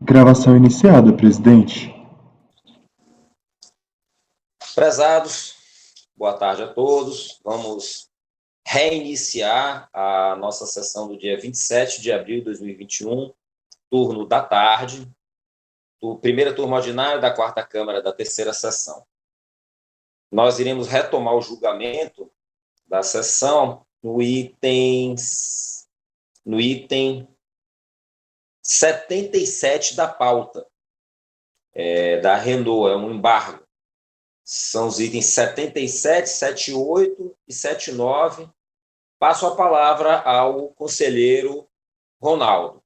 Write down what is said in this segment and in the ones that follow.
Gravação iniciada, presidente. Prezados, boa tarde a todos. Vamos reiniciar a nossa sessão do dia 27 de abril de 2021, turno da tarde, primeira turma ordinária da quarta Câmara da terceira sessão. Nós iremos retomar o julgamento da sessão no item 77 da pauta, da Renault, é um embargo. São os itens 77, 78 e 79. Passo a palavra ao conselheiro Ronaldo.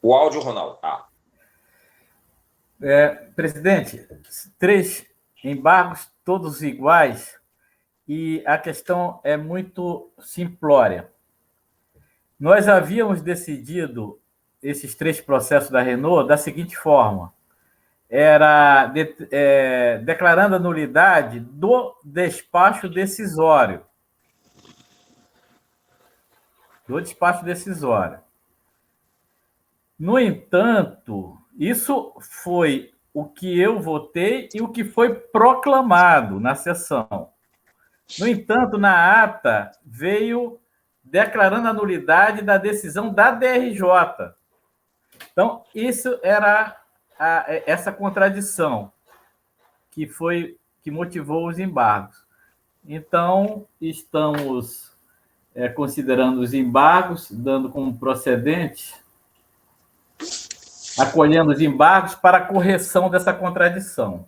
O áudio, Ronaldo. Presidente, 3 embargos, todos iguais, e a questão é muito simplória. Nós havíamos decidido esses 3 processos da Renault da seguinte forma: era declarando a nulidade do despacho decisório. No entanto, isso foi o que eu votei e o que foi proclamado na sessão. No entanto, na ata veio declarando a nulidade da decisão da DRJ. Então, isso era essa contradição que motivou os embargos. Então, estamos considerando os embargos, dando como procedente, acolhendo os embargos para a correção dessa contradição.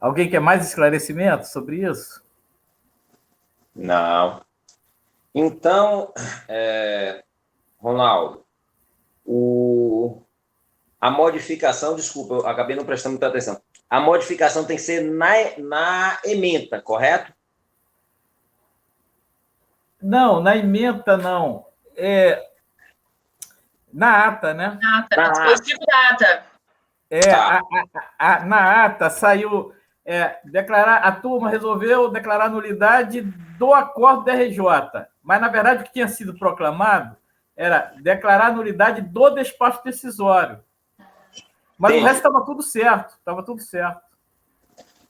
Alguém quer mais esclarecimento sobre isso? Não. Então, Ronaldo, a modificação, desculpa, eu acabei não prestando muita atenção. A modificação tem que ser na ementa, correto? Não, na ementa não. Na ata, né? Na ata, no dispositivo da ata. Na ata saiu a turma resolveu declarar nulidade do acordo da RJ, mas, na verdade, o que tinha sido proclamado era declarar nulidade do despacho decisório. Mas o resto estava tudo certo.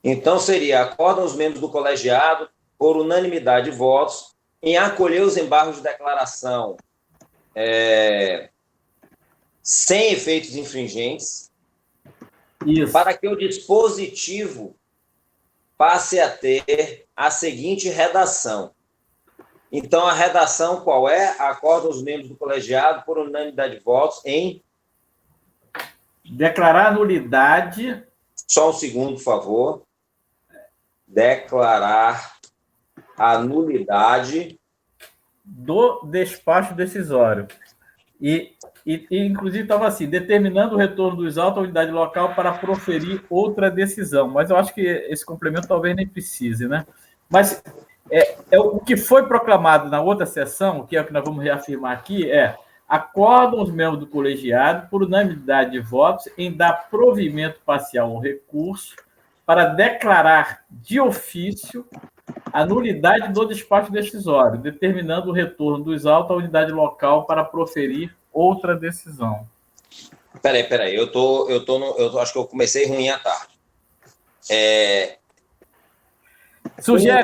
Então, acordam os membros do colegiado, por unanimidade de votos, em acolher os embargos de declaração sem efeitos infringentes, isso, para que o dispositivo passe a ter a seguinte redação. Então, a redação qual é? Acordam os membros do colegiado, por unanimidade de votos, em declarar a nulidade. Só um segundo, por favor. Declarar a nulidade do despacho decisório. E inclusive, estava assim: determinando o retorno dos autos à unidade local para proferir outra decisão. Mas eu acho que esse complemento talvez nem precise, né? Mas o que foi proclamado na outra sessão, que é o que nós vamos reafirmar aqui, acordam os membros do colegiado, por unanimidade de votos, em dar provimento parcial ao recurso para declarar de ofício a nulidade do despacho decisório, determinando o retorno dos autos à unidade local para proferir outra decisão. Peraí, eu acho que eu comecei ruim à tarde. Sugira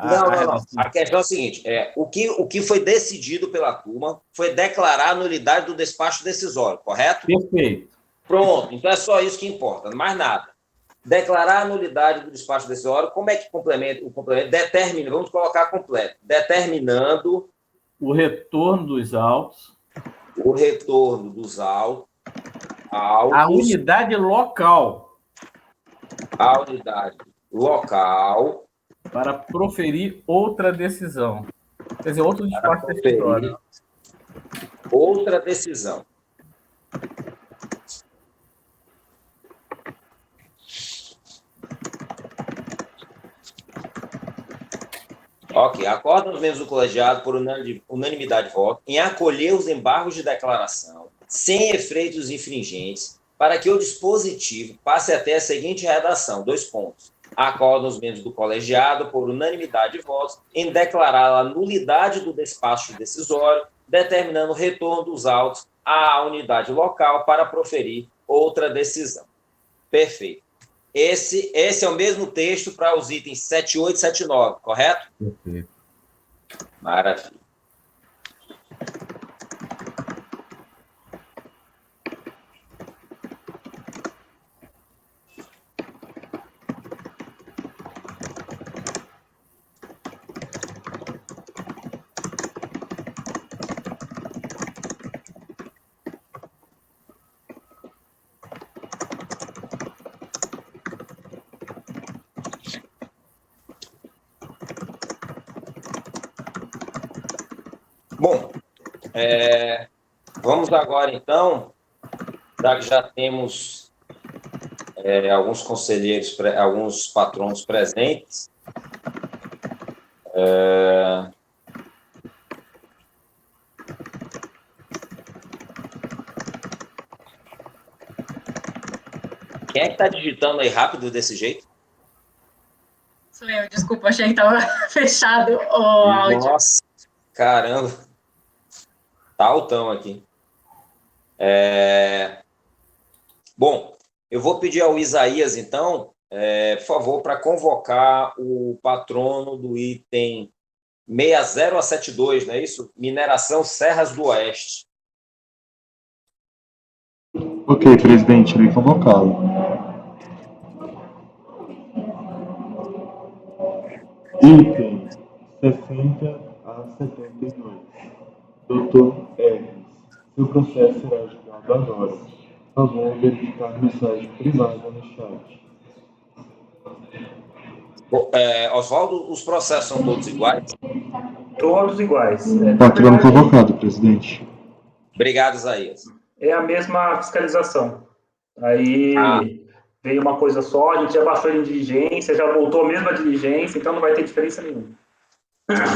Não. A questão é a seguinte: o que foi decidido pela turma foi declarar a nulidade do despacho decisório, correto? Perfeito. Pronto, então é só isso que importa, mais nada. Declarar a nulidade do despacho decisório, como é que complementa? O complemento determina, vamos colocar completo, determinando o retorno dos autos. A unidade local. A unidade local. Para proferir outra decisão. Quer dizer, outro despacho decisório. Outra decisão. Ok, acordam os membros do colegiado por unanimidade de voto em acolher os embargos de declaração sem efeitos infringentes para que o dispositivo passe a ter a seguinte redação, 2 pontos. acordam os membros do colegiado, por unanimidade de votos, em declarar a nulidade do despacho decisório, determinando o retorno dos autos à unidade local para proferir outra decisão. Perfeito. Esse é o mesmo texto para os itens 78 e 79, correto? Perfeito. Maravilha. Bom, vamos agora, então, já que já temos alguns conselheiros, alguns patronos presentes, quem é que está digitando aí rápido desse jeito? Sou eu, desculpa, achei que estava fechado o áudio. Nossa, caramba. Tá altão aqui. Bom, eu vou pedir ao Isaías, então, por favor, para convocar o patrono do item 60 a 72, não é isso? Mineração Serras do Oeste. Ok, presidente, irei convocá-lo. Item 60 a 72. Doutor Hermes, seu processo será julgado agora. Por favor, verificar mensagem privada no chat. Oswaldo, os processos são todos iguais? Todos iguais. Patrono convocado, presidente. Obrigado, Isaías. É a mesma fiscalização. Aí veio uma coisa só, a gente já baixou a diligência, já voltou a mesma diligência, então não vai ter diferença nenhuma.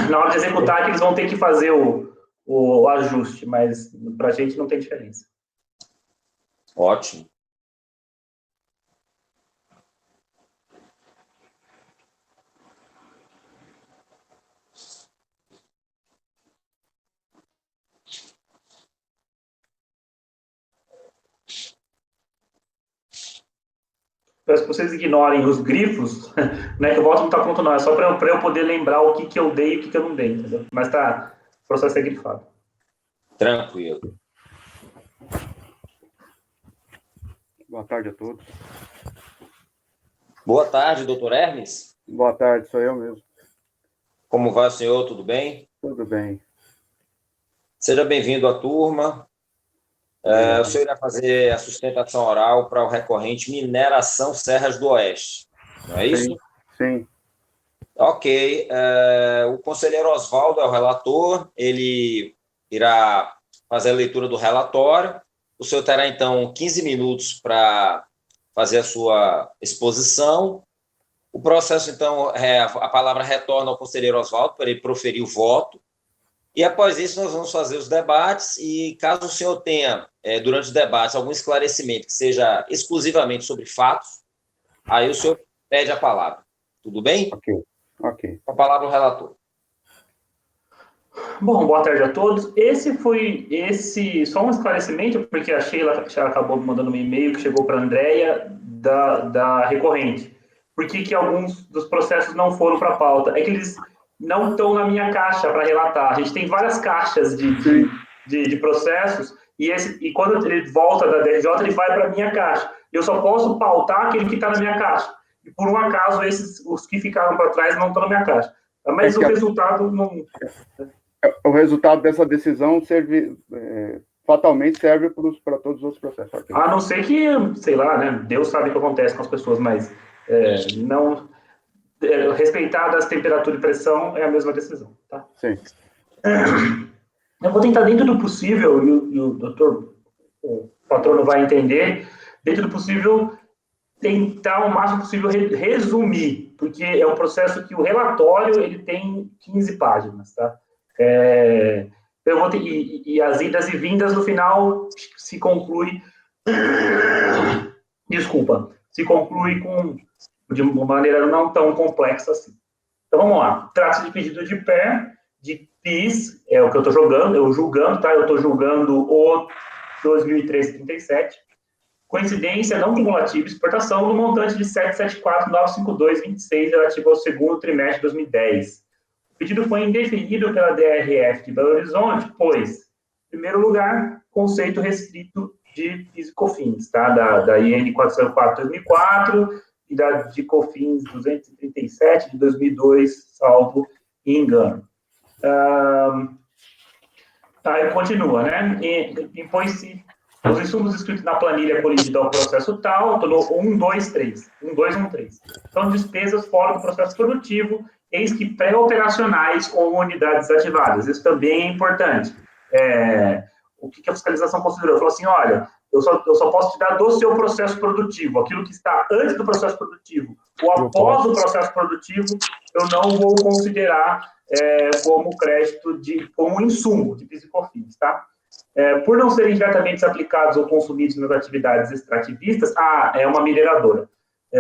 Na hora de executar, que eles vão ter que fazer o ajuste, mas para a gente não tem diferença. Ótimo. Peço que vocês ignorem os grifos, né, que o voto não está pronto não, é só para eu poder lembrar o que eu dei e o que eu não dei, entendeu? Mas tá, o processo é grifado. Tranquilo. Boa tarde a todos. Boa tarde, doutor Hermes. Boa tarde, sou eu mesmo. Como vai, senhor? Tudo bem? Tudo bem. Seja bem-vindo à turma. O senhor irá fazer a sustentação oral para o recorrente Mineração Serras do Oeste. Não é isso? Sim. Ok. O conselheiro Oswaldo é o relator, ele irá fazer a leitura do relatório. O senhor terá, então, 15 minutos para fazer a sua exposição. O processo, então, a palavra retorna ao conselheiro Oswaldo para ele proferir o voto. E, após isso, nós vamos fazer os debates e, caso o senhor tenha, durante os debates, algum esclarecimento que seja exclusivamente sobre fatos, aí o senhor pede a palavra. Tudo bem? Ok. Com a palavra o relator. Bom, boa tarde a todos. Só um esclarecimento, porque a Sheila acabou mandando um e-mail que chegou para a Andrea da recorrente. Por que alguns dos processos não foram para a pauta? É que eles não estão na minha caixa para relatar. A gente tem várias caixas de processos e quando ele volta da DRJ, ele vai para a minha caixa. Eu só posso pautar aquele que está na minha caixa. E, por um acaso, os que ficaram para trás não estão na minha caixa. Mas o resultado não... O resultado dessa decisão fatalmente serve para todos os outros processos. Okay. A não ser que, sei lá, né? Deus sabe o que acontece com as pessoas, mas não... respeitadas temperatura e pressão é a mesma decisão, tá? Sim. Eu vou tentar, dentro do possível, e o doutor, o patrono vai entender, dentro do possível, tentar o máximo possível resumir, porque é um processo que o relatório ele tem 15 páginas, tá? Eu vou ter, e as idas e vindas no final se conclui... Desculpa. Se conclui com de uma maneira não tão complexa assim. Então, vamos lá. Trata-se de pedido de PER, de PIS, é o que eu estou julgando, tá? Eu estou julgando o 2013-37. Coincidência não cumulativa, exportação no montante de 774.952,26, relativo ao segundo trimestre de 2010. O pedido foi indefinido pela DRF de Belo Horizonte, pois, em primeiro lugar, conceito restrito de PIS e COFINS, tá? Da IN 404/2004 e de COFINS 237 de 2002, salvo engano. Aí continua, né? Impõe-se os insumos escritos na planilha colidida ao processo tal, tornou 1213. São despesas fora do processo produtivo, eis que pré-operacionais ou unidades ativadas. Isso também é importante. O que a fiscalização considerou? Falou assim, olha, eu só posso te dar do seu processo produtivo, aquilo que está antes do processo produtivo ou após o processo produtivo, eu não vou considerar como crédito, como insumo de PIS e COFINS, tá? Por não serem diretamente aplicados ou consumidos nas atividades extrativistas, é uma mineradora.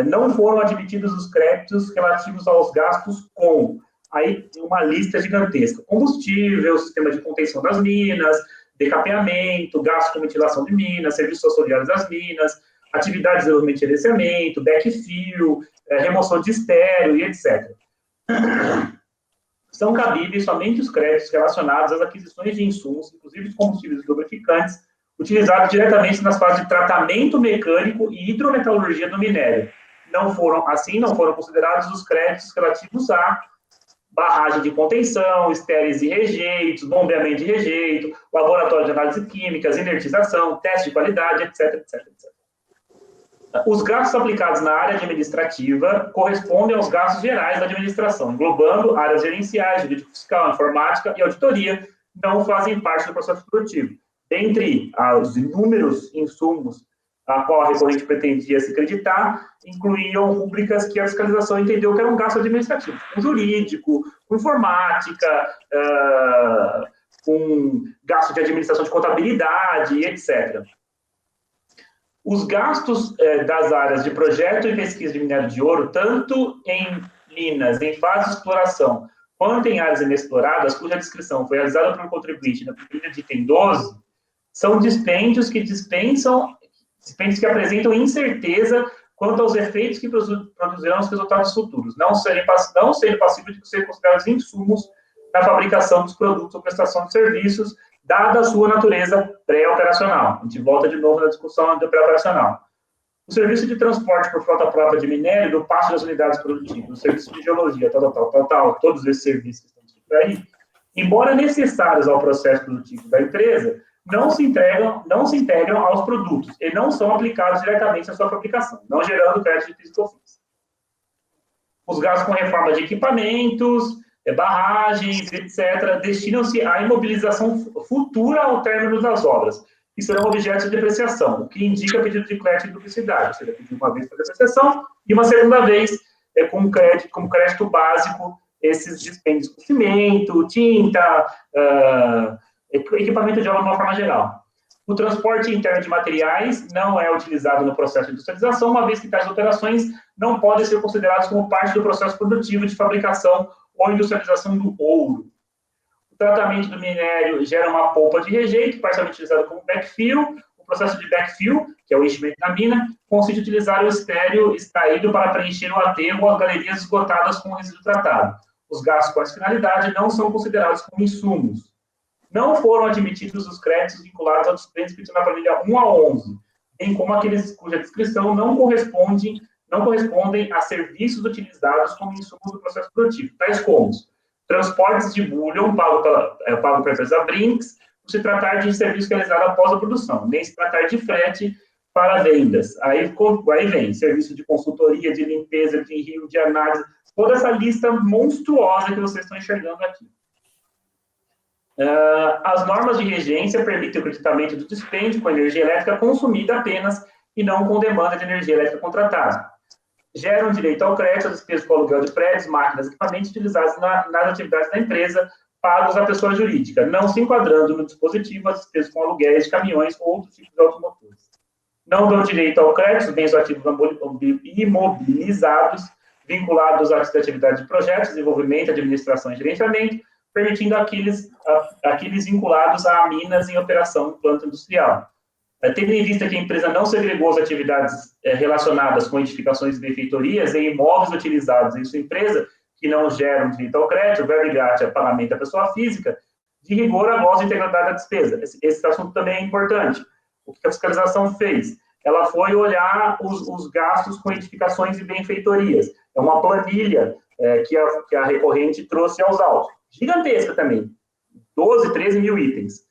Não foram admitidos os créditos relativos aos gastos com, aí uma lista gigantesca, combustível, sistema de contenção das minas, decapeamento, gastos com ventilação de minas, serviços auxiliares das minas, atividades de desenvolvimento e gerenciamento, backfill, remoção de estéreo e etc. São cabíveis somente os créditos relacionados às aquisições de insumos, inclusive os combustíveis e lubrificantes, utilizados diretamente nas fases de tratamento mecânico e hidrometalurgia do minério. Não foram considerados os créditos relativos a barragem de contenção, estéreis e rejeitos, bombeamento de rejeito, laboratório de análise químicas, inertização, teste de qualidade, etc, etc, etc. Os gastos aplicados na área administrativa correspondem aos gastos gerais da administração, englobando áreas gerenciais, jurídico fiscal, informática e auditoria, não fazem parte do processo produtivo. Dentre os inúmeros insumos a qual a recorrente pretendia se creditar, incluíam rúbricas que a fiscalização entendeu que eram gastos administrativos, com jurídico, com informática, com gasto de administração de contabilidade, etc. Os gastos das áreas de projeto e pesquisa de minério de ouro, tanto em minas, em fase de exploração, quanto em áreas inexploradas, cuja descrição foi realizada pelo contribuinte na planilha de item 12, são dispêndios que apresentam incerteza quanto aos efeitos que produzirão os resultados futuros, não sendo passíveis de ser considerados insumos na fabricação dos produtos ou prestação de serviços, dada a sua natureza pré-operacional. A gente volta de novo na discussão do pré-operacional. O serviço de transporte por frota própria de minério, do passo das unidades produtivas, o serviço de geologia, todos esses serviços que estão descritos aí, embora necessários ao processo produtivo da empresa, não se integram aos produtos e não são aplicados diretamente à sua fabricação, não gerando crédito de PIS e COFINS. Os gastos com reforma de equipamentos, barragens, etc., destinam-se à imobilização futura ao término das obras, que serão objetos de depreciação, o que indica pedido de crédito de duplicidade, ou seja, pedir uma vez para depreciação e uma segunda vez como crédito básico, esses dispêndios com cimento, tinta, equipamento de obra de uma forma geral. O transporte interno de materiais não é utilizado no processo de industrialização, uma vez que tais operações não podem ser consideradas como parte do processo produtivo de fabricação ou industrialização do ouro. O tratamento do minério gera uma polpa de rejeito, parcialmente utilizado como backfill. O processo de backfill, que é o enchimento da mina, consiste em utilizar o estéreo extraído para preencher o aterro ou as galerias esgotadas com o resíduo tratado. Os gastos com essa finalidade não são considerados como insumos. Não foram admitidos os créditos vinculados aos dispêndios na planilha 1 a 11, bem como aqueles cuja descrição não correspondem a serviços utilizados como insumos do processo produtivo, tais como transportes de bullion pago pela empresa Brinks, por se tratar de serviço realizado após a produção, nem se tratar de frete para vendas. Aí vem serviço de consultoria, de limpeza, de rio, de análise, toda essa lista monstruosa que vocês estão enxergando aqui. As normas de regência permitem o creditamento do dispêndio com energia elétrica consumida apenas e não com demanda de energia elétrica contratada. Geram direito ao crédito às despesas com aluguel de prédios, máquinas e equipamentos utilizados nas atividades da empresa, pagos à pessoa jurídica, não se enquadrando no dispositivo as despesas com aluguéis de caminhões ou outros tipos de automotores. não dão direito ao crédito, os bens ativos imobilizados, vinculados à atividade de projetos, desenvolvimento, administração e gerenciamento, permitindo aqueles vinculados a minas em operação planta industrial. Tendo em vista que a empresa não segregou as atividades relacionadas com edificações e benfeitorias em imóveis utilizados em sua empresa, que não geram direito ao crédito, verba grátis a pagamento da pessoa física, de rigor, a voz de integridade da despesa. Esse assunto também é importante. O que a fiscalização fez? Ela foi olhar os gastos com edificações e benfeitorias. É uma planilha que a recorrente trouxe aos autos. Gigantesca também. 12, 13 mil itens.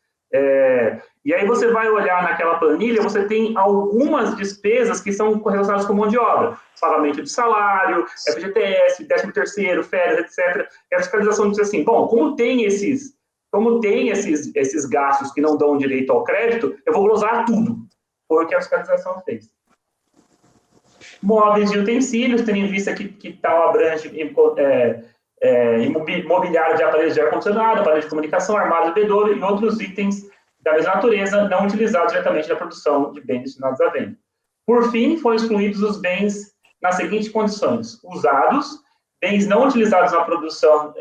E aí você vai olhar naquela planilha, você tem algumas despesas que são relacionadas com mão de obra. Pagamento de salário, FGTS, 13º, férias, etc. E a fiscalização diz assim, bom, como tem esses gastos que não dão direito ao crédito, eu vou glosar tudo. Foi o que a fiscalização fez. Móveis e utensílios, tendo em vista que tal abrange imobiliário de aparelhos de ar-condicionado, aparelhos de comunicação, armários, bebedouro e outros itens da mesma natureza não utilizados diretamente na produção de bens destinados à venda. Por fim, foram excluídos os bens nas seguintes condições: usados, bens não utilizados na produção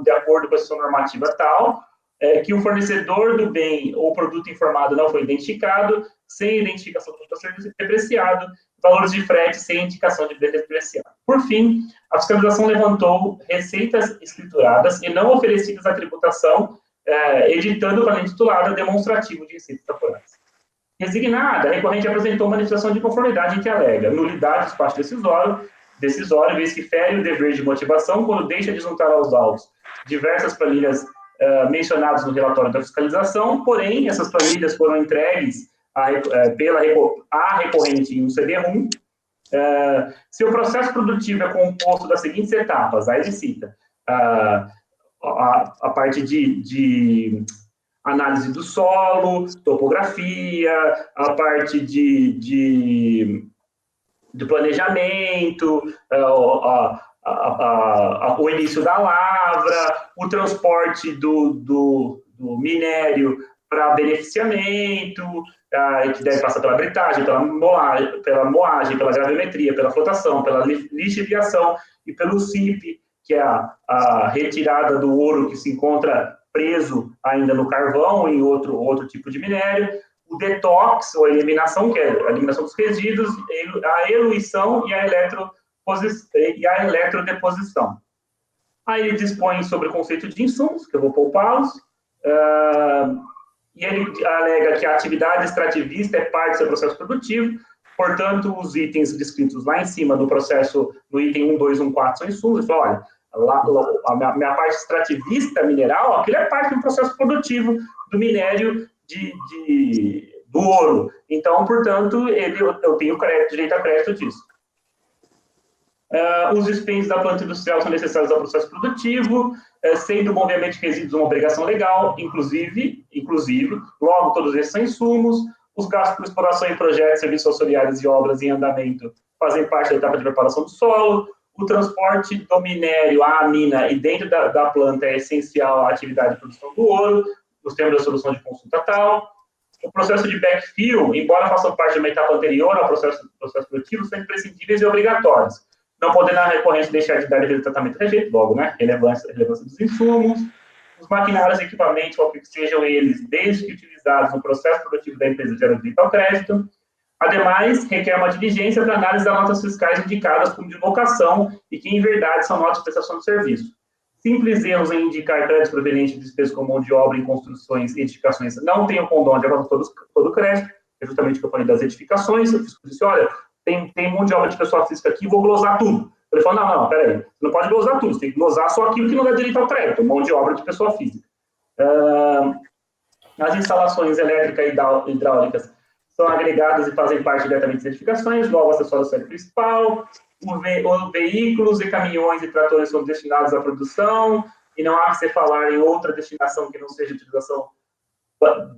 de acordo com a sua normativa tal, que o fornecedor do bem ou produto informado não foi identificado, sem identificação do serviço depreciado, valores de frete sem indicação de bem depreciado. Por fim, a fiscalização levantou receitas escrituradas e não oferecidas à tributação, editando para a intitulada demonstrativo de receitas apuradas. Resignada, a recorrente apresentou manifestação de conformidade em que alega nulidade do despacho decisório, vez que fere o dever de motivação quando deixa de juntar aos autos diversas planilhas mencionadas no relatório da fiscalização, porém, essas planilhas foram entregues pela recorrente em um CD-ROM. Seu processo produtivo é composto das seguintes etapas, aí ele cita a parte de análise do solo, topografia, a parte de planejamento, o início da lavra, o transporte do minério para beneficiamento, que deve passar pela bretagem, pela moagem, pela gravimetria, pela flotação, pela lixiviação e pelo CIP, que é a retirada do ouro que se encontra preso ainda no carvão ou em outro tipo de minério, o detox, ou a eliminação, que é a eliminação dos resíduos, a eluição e a eletrodeposição. Aí ele dispõe sobre o conceito de insumos, que eu vou poupá-los, e ele alega que a atividade extrativista é parte do seu processo produtivo, portanto, os itens descritos lá em cima do processo, no item 1, 2, 1, 4, são insumos. Ele fala, olha, a minha parte extrativista mineral, aquilo é parte do processo produtivo do minério do ouro. Então, portanto, eu tenho direito a crédito disso. Os dispêndios da planta industrial são necessários ao processo produtivo, sendo o bombeamento de resíduos uma obrigação legal, inclusive, logo todos esses são insumos. Os gastos por exploração em projetos, serviços auxiliares e obras em andamento fazem parte da etapa de preparação do solo. O transporte do minério à mina e dentro da planta é essencial à atividade de produção do ouro, nos termos da solução de consulta tal. O processo de backfill, embora façam parte de uma etapa anterior ao processo produtivo, são imprescindíveis e obrigatórios, não podendo a recorrente deixar de dar devido tratamento rejeito, logo, né, relevância dos insumos. Os maquinários e equipamentos, qualquer que sejam eles, desde que utilizados no processo produtivo da empresa, geram direito ao crédito. Ademais, requer uma diligência para análise das notas fiscais indicadas como de locação e que, em verdade, são notas de prestação de serviço. Simples erros em indicar créditos provenientes de despesas com mão de obra em construções e edificações não têm o condão de avançar todo o crédito, é justamente o que eu falei das edificações. Eu disse, olha, tem mão de obra de pessoa física aqui, vou glosar tudo. Ele falou, não, peraí, você não pode glosar tudo, você tem que glosar só aquilo que não dá direito ao crédito, mão de obra de pessoa física. As instalações elétricas e hidráulicas são agregadas e fazem parte diretamente das edificações, logo acessório do sede principal. Os veículos e caminhões e tratores são destinados à produção, e não há que se falar em outra destinação que não seja utilização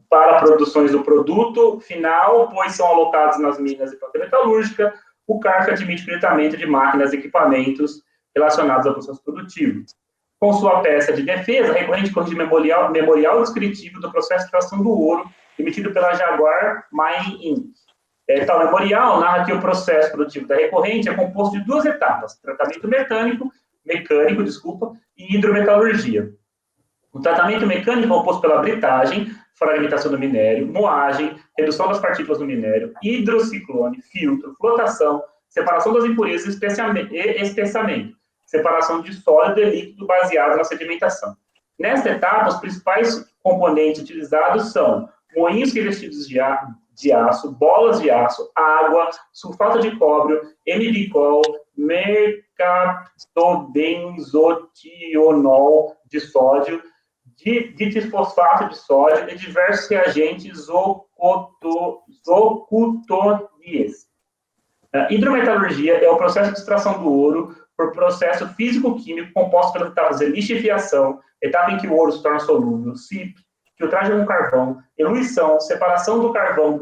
para produções do produto final, pois são alocados nas minas e planta metalúrgica. O CARF admite fretamento de máquinas e equipamentos relacionados ao processo produtivo. Com sua peça de defesa, a recorrente corrige memorial descritivo do processo de extração do ouro, emitido pela Jaguar Mining Inc. Tal memorial narra que o processo produtivo da recorrente é composto de 2 etapas, tratamento mecânico, e hidrometalurgia. O tratamento mecânico é composto pela britagem, fragmentação do minério, moagem, redução das partículas do minério, hidrociclone, filtro, flotação, separação das impurezas e espessamento, separação de sólido e líquido baseado na sedimentação. Nesta etapa, os principais componentes utilizados são moinhos revestidos de aço, bolas de aço, água, sulfato de cobre, M-bicol, mercaptobenzotionol de sódio, ditisfosfato de sódio e diversos reagentes zocutonies. A hidrometalurgia é o processo de extração do ouro por processo físico-químico composto pelas etapas de lixiviação, etapa em que o ouro se torna solúvel, CIP, filtragem com carvão, eluição, separação do carvão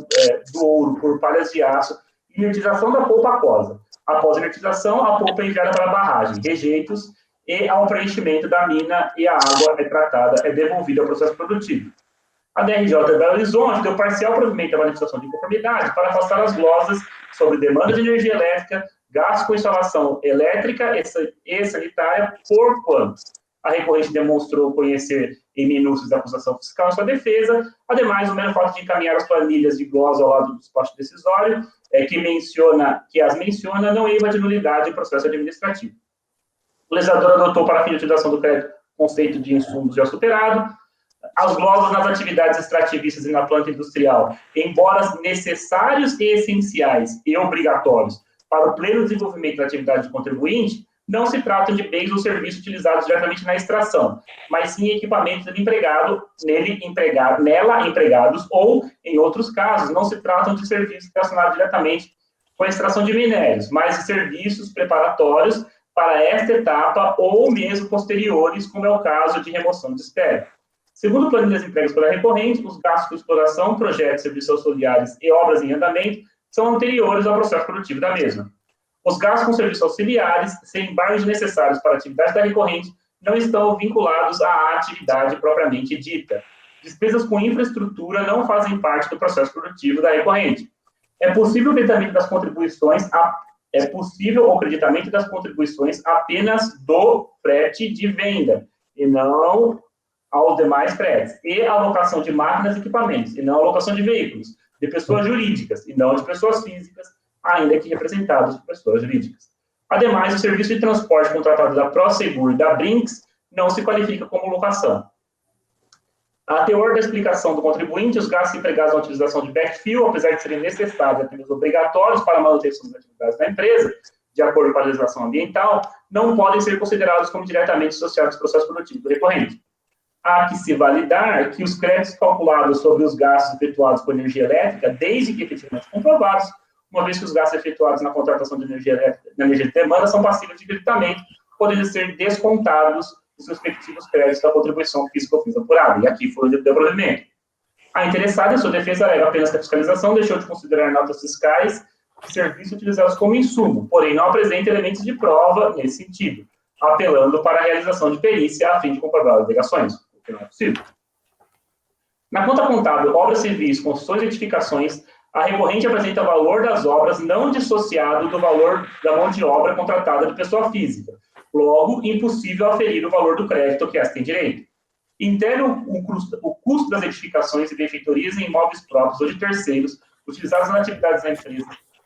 do ouro por palhas de aço e inertização da polpa aquosa. Após a inertização, a polpa é enviada para a barragem, rejeitos, e ao preenchimento da mina e a água é tratada, é devolvida ao processo produtivo. A DRJ de Belo Horizonte deu parcial provimento à manifestação de inconformidade para afastar as glosas sobre demanda de energia elétrica, gastos com instalação elétrica e sanitária por quanto a recorrente demonstrou conhecer em minúcias da acusação fiscal em sua defesa. Ademais, o mero fato de encaminhar as planilhas de glosa ao lado do despacho decisório, que as menciona, não é de nulidade em processo administrativo. O legislador adotou para a fim de utilização do crédito conceito de insumos já superado. As glosas nas atividades extrativistas e na planta industrial, embora necessários e essenciais e obrigatórios para o pleno desenvolvimento da atividade do contribuinte, não se tratam de bens ou serviços utilizados diretamente na extração, mas sim equipamentos nela empregados ou, em outros casos, não se tratam de serviços relacionados diretamente com a extração de minérios, mas de serviços preparatórios para esta etapa ou mesmo posteriores, como é o caso de remoção de estéreo. Segundo planilhas entregues pela recorrente, os gastos com exploração, projetos, serviços auxiliares e obras em andamento são anteriores ao processo produtivo da mesma. Os gastos com serviços auxiliares, sem embargos necessários para a atividade da recorrente, não estão vinculados à atividade propriamente dita. Despesas com infraestrutura não fazem parte do processo produtivo da recorrente. É possível o creditamento das contribuições apenas do frete de venda, e não aos demais fretes, e a alocação de máquinas e equipamentos, e não a alocação de veículos, de pessoas jurídicas, e não de pessoas físicas, ainda que representados por pessoas jurídicas. Ademais, o serviço de transporte contratado da Prosegur e da Brinks não se qualifica como locação. A teor da explicação do contribuinte, os gastos empregados na utilização de backfill, apesar de serem necessários e apenas obrigatórios para a manutenção das atividades da empresa, de acordo com a legislação ambiental, não podem ser considerados como diretamente associados ao processo produtivo do recorrente. Há que se validar que os créditos calculados sobre os gastos efetuados com energia elétrica, desde que efetivamente comprovados, uma vez que os gastos efetuados na contratação de energia elétrica, na energia de demanda, são passíveis de creditamento, podendo ser descontados os respectivos créditos da contribuição física-ofins apurada. E aqui foi o provimento. A interessada, em sua defesa, alega apenas que a fiscalização deixou de considerar notas fiscais de serviços utilizados como insumo, porém não apresenta elementos de prova nesse sentido, apelando para a realização de perícia a fim de comprovar as alegações, o que não é possível. Na conta contábil, obras civis, construções e edificações, a recorrente apresenta o valor das obras não dissociado do valor da mão de obra contratada de pessoa física. Logo, impossível aferir o valor do crédito que esta tem direito. Integra o custo das edificações e benfeitorias em imóveis próprios ou de terceiros, utilizados nas atividades da empresa,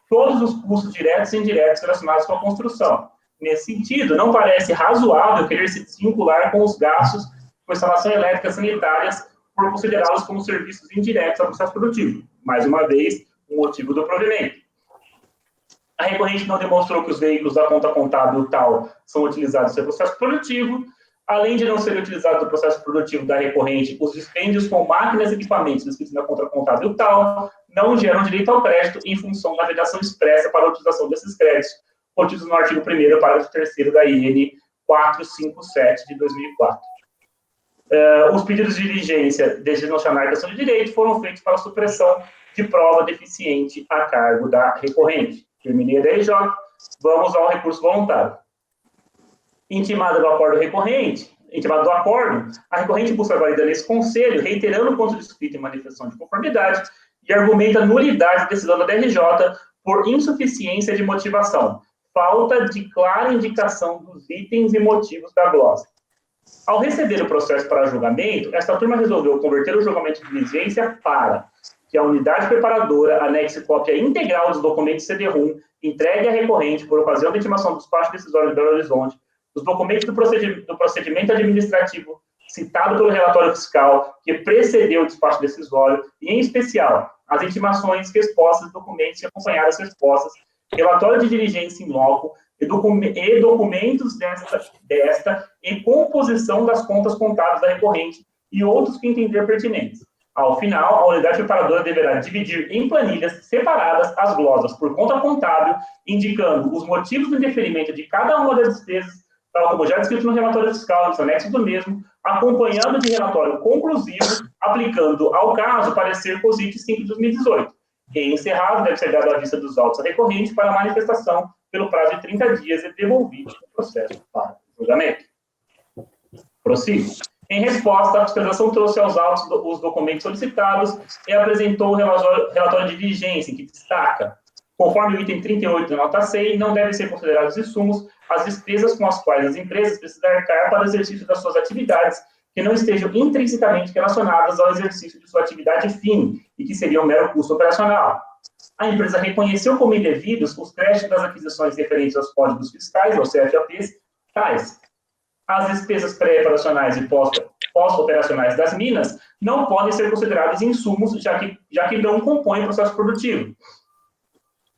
todos os custos diretos e indiretos relacionados com a construção. Nesse sentido, não parece razoável querer se desvincular com os gastos com instalação elétrica sanitárias por considerá-los como serviços indiretos ao processo produtivo. Mais uma vez, o motivo do provimento. A recorrente não demonstrou que os veículos da conta contábil tal são utilizados no seu processo produtivo. Além de não serem utilizados no processo produtivo da recorrente, os dispêndios com máquinas e equipamentos descritos na conta contábil tal não geram direito ao crédito em função da vedação expressa para a utilização desses créditos, contidos no artigo 1º, parágrafo 3º da IN 457 de 2004. Os pedidos de diligência desnocionar a questão de direito foram feitos para a supressão de prova deficiente a cargo da recorrente. Terminei a DRJ, vamos ao recurso voluntário. Intimado do acordo, a recorrente busca a validade nesse conselho, reiterando o ponto descrito em manifestação de conformidade, e argumenta nulidade da decisão da DRJ por insuficiência de motivação, falta de clara indicação dos itens e motivos da glosa. Ao receber o processo para julgamento, esta turma resolveu converter o julgamento de diligência para que a unidade preparadora anexe cópia integral dos documentos CD-RUM entregue à recorrente por ocasião da intimação do despacho decisório de Belo Horizonte, os documentos do procedimento administrativo citado pelo relatório fiscal que precedeu o despacho decisório e, em especial, as intimações, respostas, documentos e acompanhadas respostas, relatório de diligência em loco e documentos desta e composição das contas contábeis da recorrente e outros que entender pertinentes. Ao final, a unidade preparadora deverá dividir em planilhas separadas as glosas por conta contábil, indicando os motivos do indeferimento de cada uma das despesas, tal como já descrito no relatório fiscal, nos anexos do mesmo, acompanhando de relatório conclusivo, aplicando ao caso parecer COSIT 5 de 2018. E encerrado, deve ser dado à vista dos autos à recorrente para manifestação pelo prazo de 30 dias e devolvido o processo para julgamento. Prossigo. Em resposta, a fiscalização trouxe aos autos os documentos solicitados e apresentou o relatório de diligência, que destaca, conforme o item 38 da nota 6, não devem ser considerados insumos as despesas com as quais as empresas precisam arcar para o exercício das suas atividades que não estejam intrinsecamente relacionadas ao exercício de sua atividade fim e que seriam um mero custo operacional. A empresa reconheceu como indevidos os créditos das aquisições referentes aos códigos fiscais, ou CFAPs, tais. As despesas pré-operacionais e pós-operacionais das minas não podem ser consideradas insumos, já que não compõem o processo produtivo.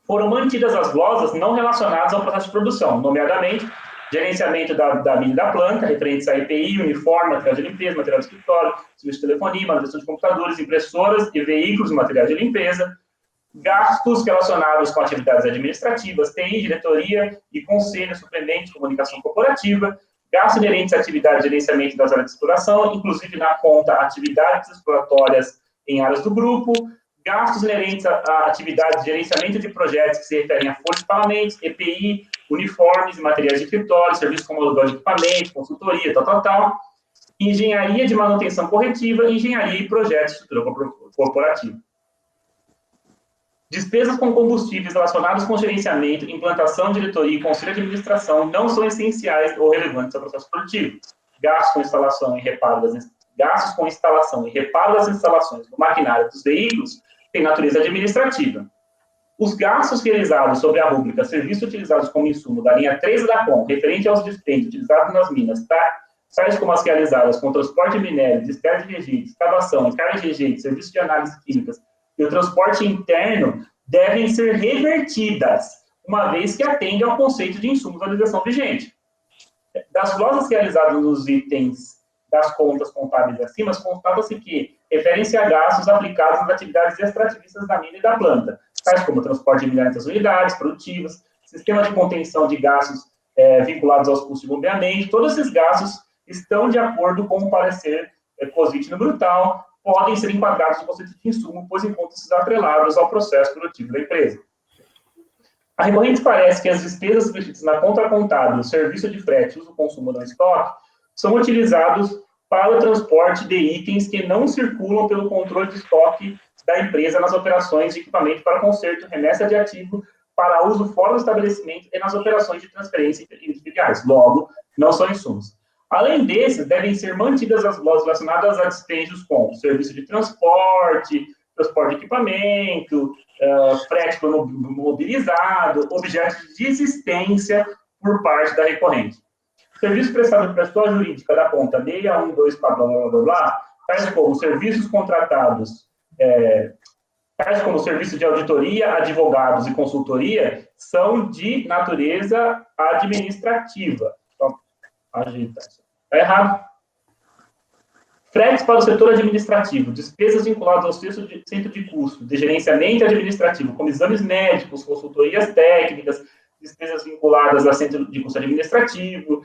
Foram mantidas as glosas não relacionadas ao processo de produção, nomeadamente gerenciamento da mina e da planta, referentes a EPI, uniforme, material de limpeza, material de escritório, serviço de telefonia, manutenção de computadores, impressoras e veículos e material de limpeza, gastos relacionados com atividades administrativas, TI, diretoria e conselho, suplemento, comunicação corporativa, gastos inerentes à atividade de gerenciamento das áreas de exploração, inclusive na conta atividades exploratórias em áreas do grupo, gastos inerentes à atividade de gerenciamento de projetos que se referem a folhas de pagamentos, EPI, uniformes e materiais de escritório, serviços como aluguel de equipamento, consultoria, engenharia de manutenção corretiva, engenharia e projetos de estrutura corporativa. Despesas com combustíveis relacionadas com gerenciamento, implantação, diretoria e conselho de administração não são essenciais ou relevantes ao processo produtivo. Gastos com instalação e reparo das instalações do maquinário dos veículos têm natureza administrativa. Os gastos realizados sobre a rúbrica serviços utilizados como insumo da linha 3 da COM, referente aos dispêndios utilizados nas minas, tais como as realizadas com transporte de minério, despejo de rejeitos, escavação, carga de rejeitos, serviço de análise químicas e o transporte interno, devem ser revertidas, uma vez que atendem ao conceito de insumos da legislação vigente. Das glosas realizadas nos itens das contas contábeis acima, constata-se que referem-se a gastos aplicados nas atividades extrativistas da mina e da planta, tais como transporte de minério das unidades produtivas, sistema de contenção de gastos vinculados aos custos de bombeamento. Todos esses gastos estão de acordo com o parecer COSIT no brutal, podem ser enquadrados no conceito de insumo, pois encontram-se atrelados ao processo produtivo da empresa. A recorrente parece que as despesas previstas na conta contábil, o serviço de frete e uso consumo no estoque são utilizados para o transporte de itens que não circulam pelo controle de estoque da empresa nas operações de equipamento para conserto, remessa de ativo para uso fora do estabelecimento e nas operações de transferência de filiais. Logo, não são insumos. Além desses, devem ser mantidas as glosas relacionadas a dispêndios com serviço de transporte de equipamento, frete mobilizado, objetos de existência por parte da recorrente. Serviço prestado por pessoa jurídica da conta 612, tais como serviços contratados, tais como serviço de auditoria, advogados e consultoria, são de natureza administrativa. Só ajeitar isso. Está errado. Fretes para o setor administrativo, despesas vinculadas ao centro de custo, de gerenciamento administrativo, como exames médicos, consultorias técnicas, despesas vinculadas a centro de custo administrativo,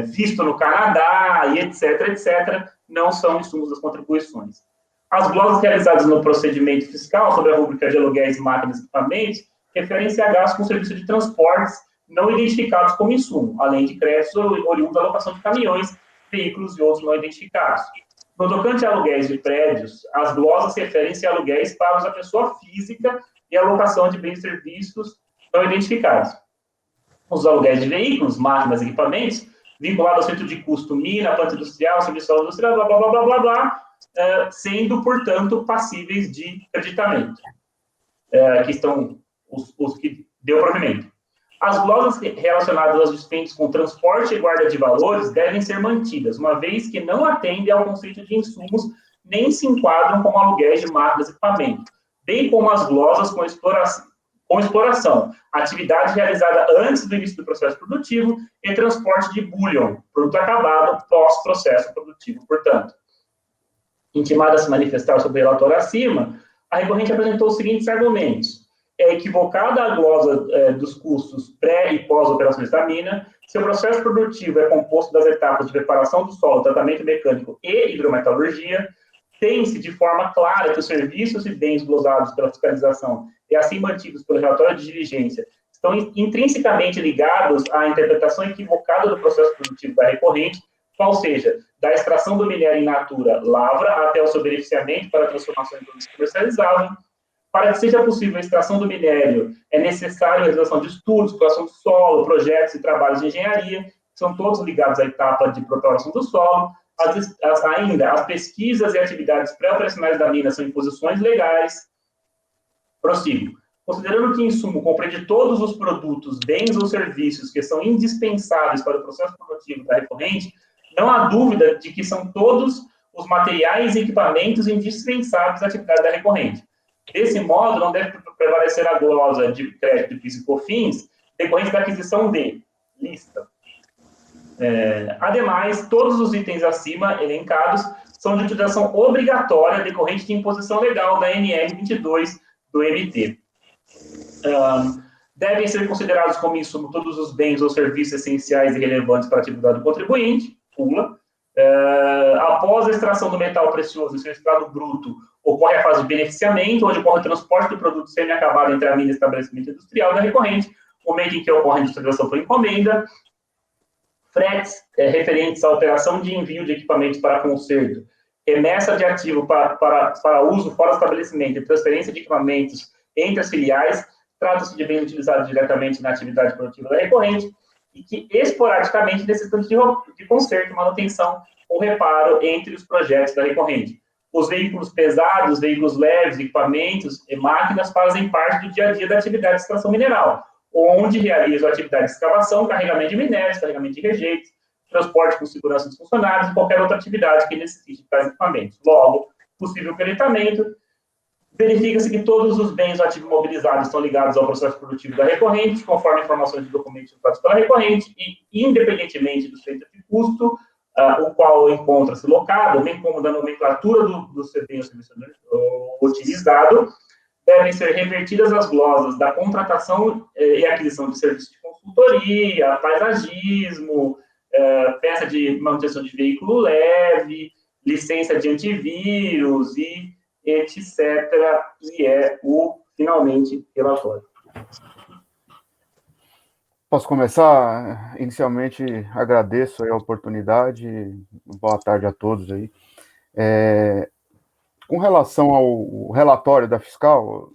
visto no Canadá, e etc., não são insumos das contribuições. As glosas realizadas no procedimento fiscal sobre a rúbrica de aluguéis, máquinas e equipamentos referem-se a gastos com serviço de transportes não identificados como insumo, além de créditos oriundos da alocação de caminhões, veículos e outros não identificados. No tocante a aluguéis de prédios, as glosas referem-se a aluguéis pagos à pessoa física e a locação de bens e serviços não identificados. Os aluguéis de veículos, máquinas e equipamentos, vinculados ao centro de custo mina, planta industrial, serviço industrial, blá, blá, blá, blá, blá, blá, sendo, portanto, passíveis de creditamento. Aqui estão os que deu provimento. As glosas relacionadas aos dispêndios com transporte e guarda de valores devem ser mantidas, uma vez que não atendem ao conceito de insumos, nem se enquadram como aluguéis de máquinas e equipamentos, bem como as glosas com exploração, atividade realizada antes do início do processo produtivo e transporte de bullion, produto acabado, pós-processo produtivo, portanto. Intimada a se manifestar sobre o relatório acima, a recorrente apresentou os seguintes argumentos. É equivocada a glosa dos custos pré- e pós-operações da mina, seu processo produtivo é composto das etapas de preparação do solo, tratamento mecânico e hidrometalurgia, tem-se de forma clara que os serviços e bens glosados pela fiscalização e assim mantidos pelo relatório de diligência estão intrinsecamente ligados à interpretação equivocada do processo produtivo da recorrente, qual seja, da extração do minério in natura, lavra, até o seu beneficiamento para a transformação em produtos comercializáveis. Para que seja possível a extração do minério, é necessário a realização de estudos, exploração do solo, projetos e trabalhos de engenharia, que são todos ligados à etapa de preparação do solo. Ainda, as pesquisas e atividades pré-operacionais da mina são imposições legais. Prossigo. Considerando que insumo compreende todos os produtos, bens ou serviços que são indispensáveis para o processo produtivo da recorrente, não há dúvida de que são todos os materiais e equipamentos indispensáveis à atividade da recorrente. Desse modo, não deve prevalecer a glosa de crédito de PIS e COFINS decorrente da aquisição de lista. Ademais, todos os itens acima elencados são de utilização obrigatória decorrente de imposição legal da NR 22 do MT. Devem ser considerados como insumo todos os bens ou serviços essenciais e relevantes para a atividade do contribuinte, pula. Após a extração do metal precioso em seu estado bruto, ocorre a fase de beneficiamento, onde ocorre o transporte do produto semi-acabado entre a mina e o estabelecimento industrial da recorrente, momento em que ocorre a industrialização por encomenda, fretes referentes à operação de envio de equipamentos para conserto, remessa de ativo para uso fora do estabelecimento e transferência de equipamentos entre as filiais, trata-se de bens utilizados diretamente na atividade produtiva da recorrente, e que esporadicamente necessitam de conserto, manutenção ou reparo entre os projetos da recorrente. Os veículos pesados, veículos leves, equipamentos e máquinas fazem parte do dia a dia da atividade de extração mineral, onde realizam a atividade de escavação, carregamento de minérios, carregamento de rejeitos, transporte com segurança dos funcionários e qualquer outra atividade que necessite de tais equipamentos. Logo, possível creditamento, verifica-se que todos os bens ou ativos mobilizados estão ligados ao processo produtivo da recorrente, conforme informações de documentos usados pela recorrente, e, independentemente do centro de custo, o qual encontra-se locado, bem como da nomenclatura do bem ou serviço utilizado, devem ser revertidas as glosas da contratação e aquisição de serviços de consultoria, paisagismo, peça de manutenção de veículo leve, licença de antivírus e etc. E finalmente, relatório. Posso começar? Inicialmente, agradeço a oportunidade. Boa tarde a todos aí. Com relação ao relatório da fiscal,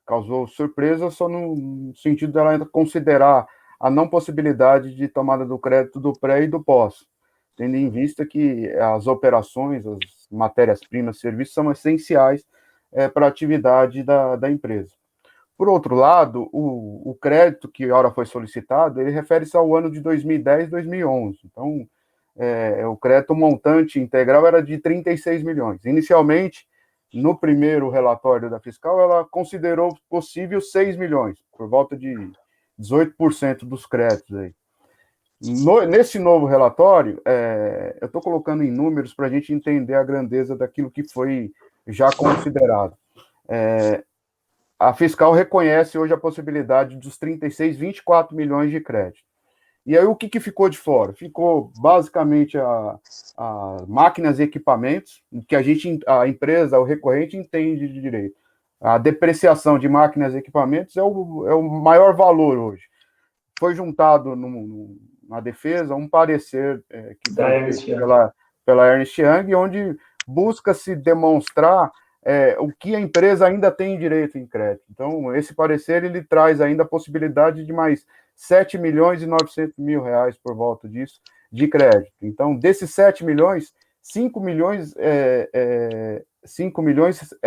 causou surpresa só no sentido dela ainda considerar a não possibilidade de tomada do crédito do pré e do pós, tendo em vista que as operações, as matérias-primas, serviços são essenciais para a atividade da empresa. Por outro lado, o crédito que ora foi solicitado, ele refere-se ao ano de 2010 e 2011. Então, o crédito montante integral era de 36 milhões. Inicialmente, no primeiro relatório da fiscal, ela considerou possível 6 milhões, por volta de 18% dos créditos aí. Nesse novo relatório, eu estou colocando em números para a gente entender a grandeza daquilo que foi já considerado. A fiscal reconhece hoje a possibilidade dos 24 milhões de crédito. E aí o que ficou de fora? Ficou basicamente a máquinas e equipamentos, que a empresa, o recorrente, entende de direito. A depreciação de máquinas e equipamentos é o maior valor hoje. Foi juntado na defesa um parecer que foi feito pela Ernst Young, onde busca-se demonstrar o que a empresa ainda tem direito em crédito. Então, esse parecer, ele traz ainda a possibilidade de mais 7 milhões e 900 mil reais por volta disso, de crédito. Então, desses 7 milhões, 5 milhões é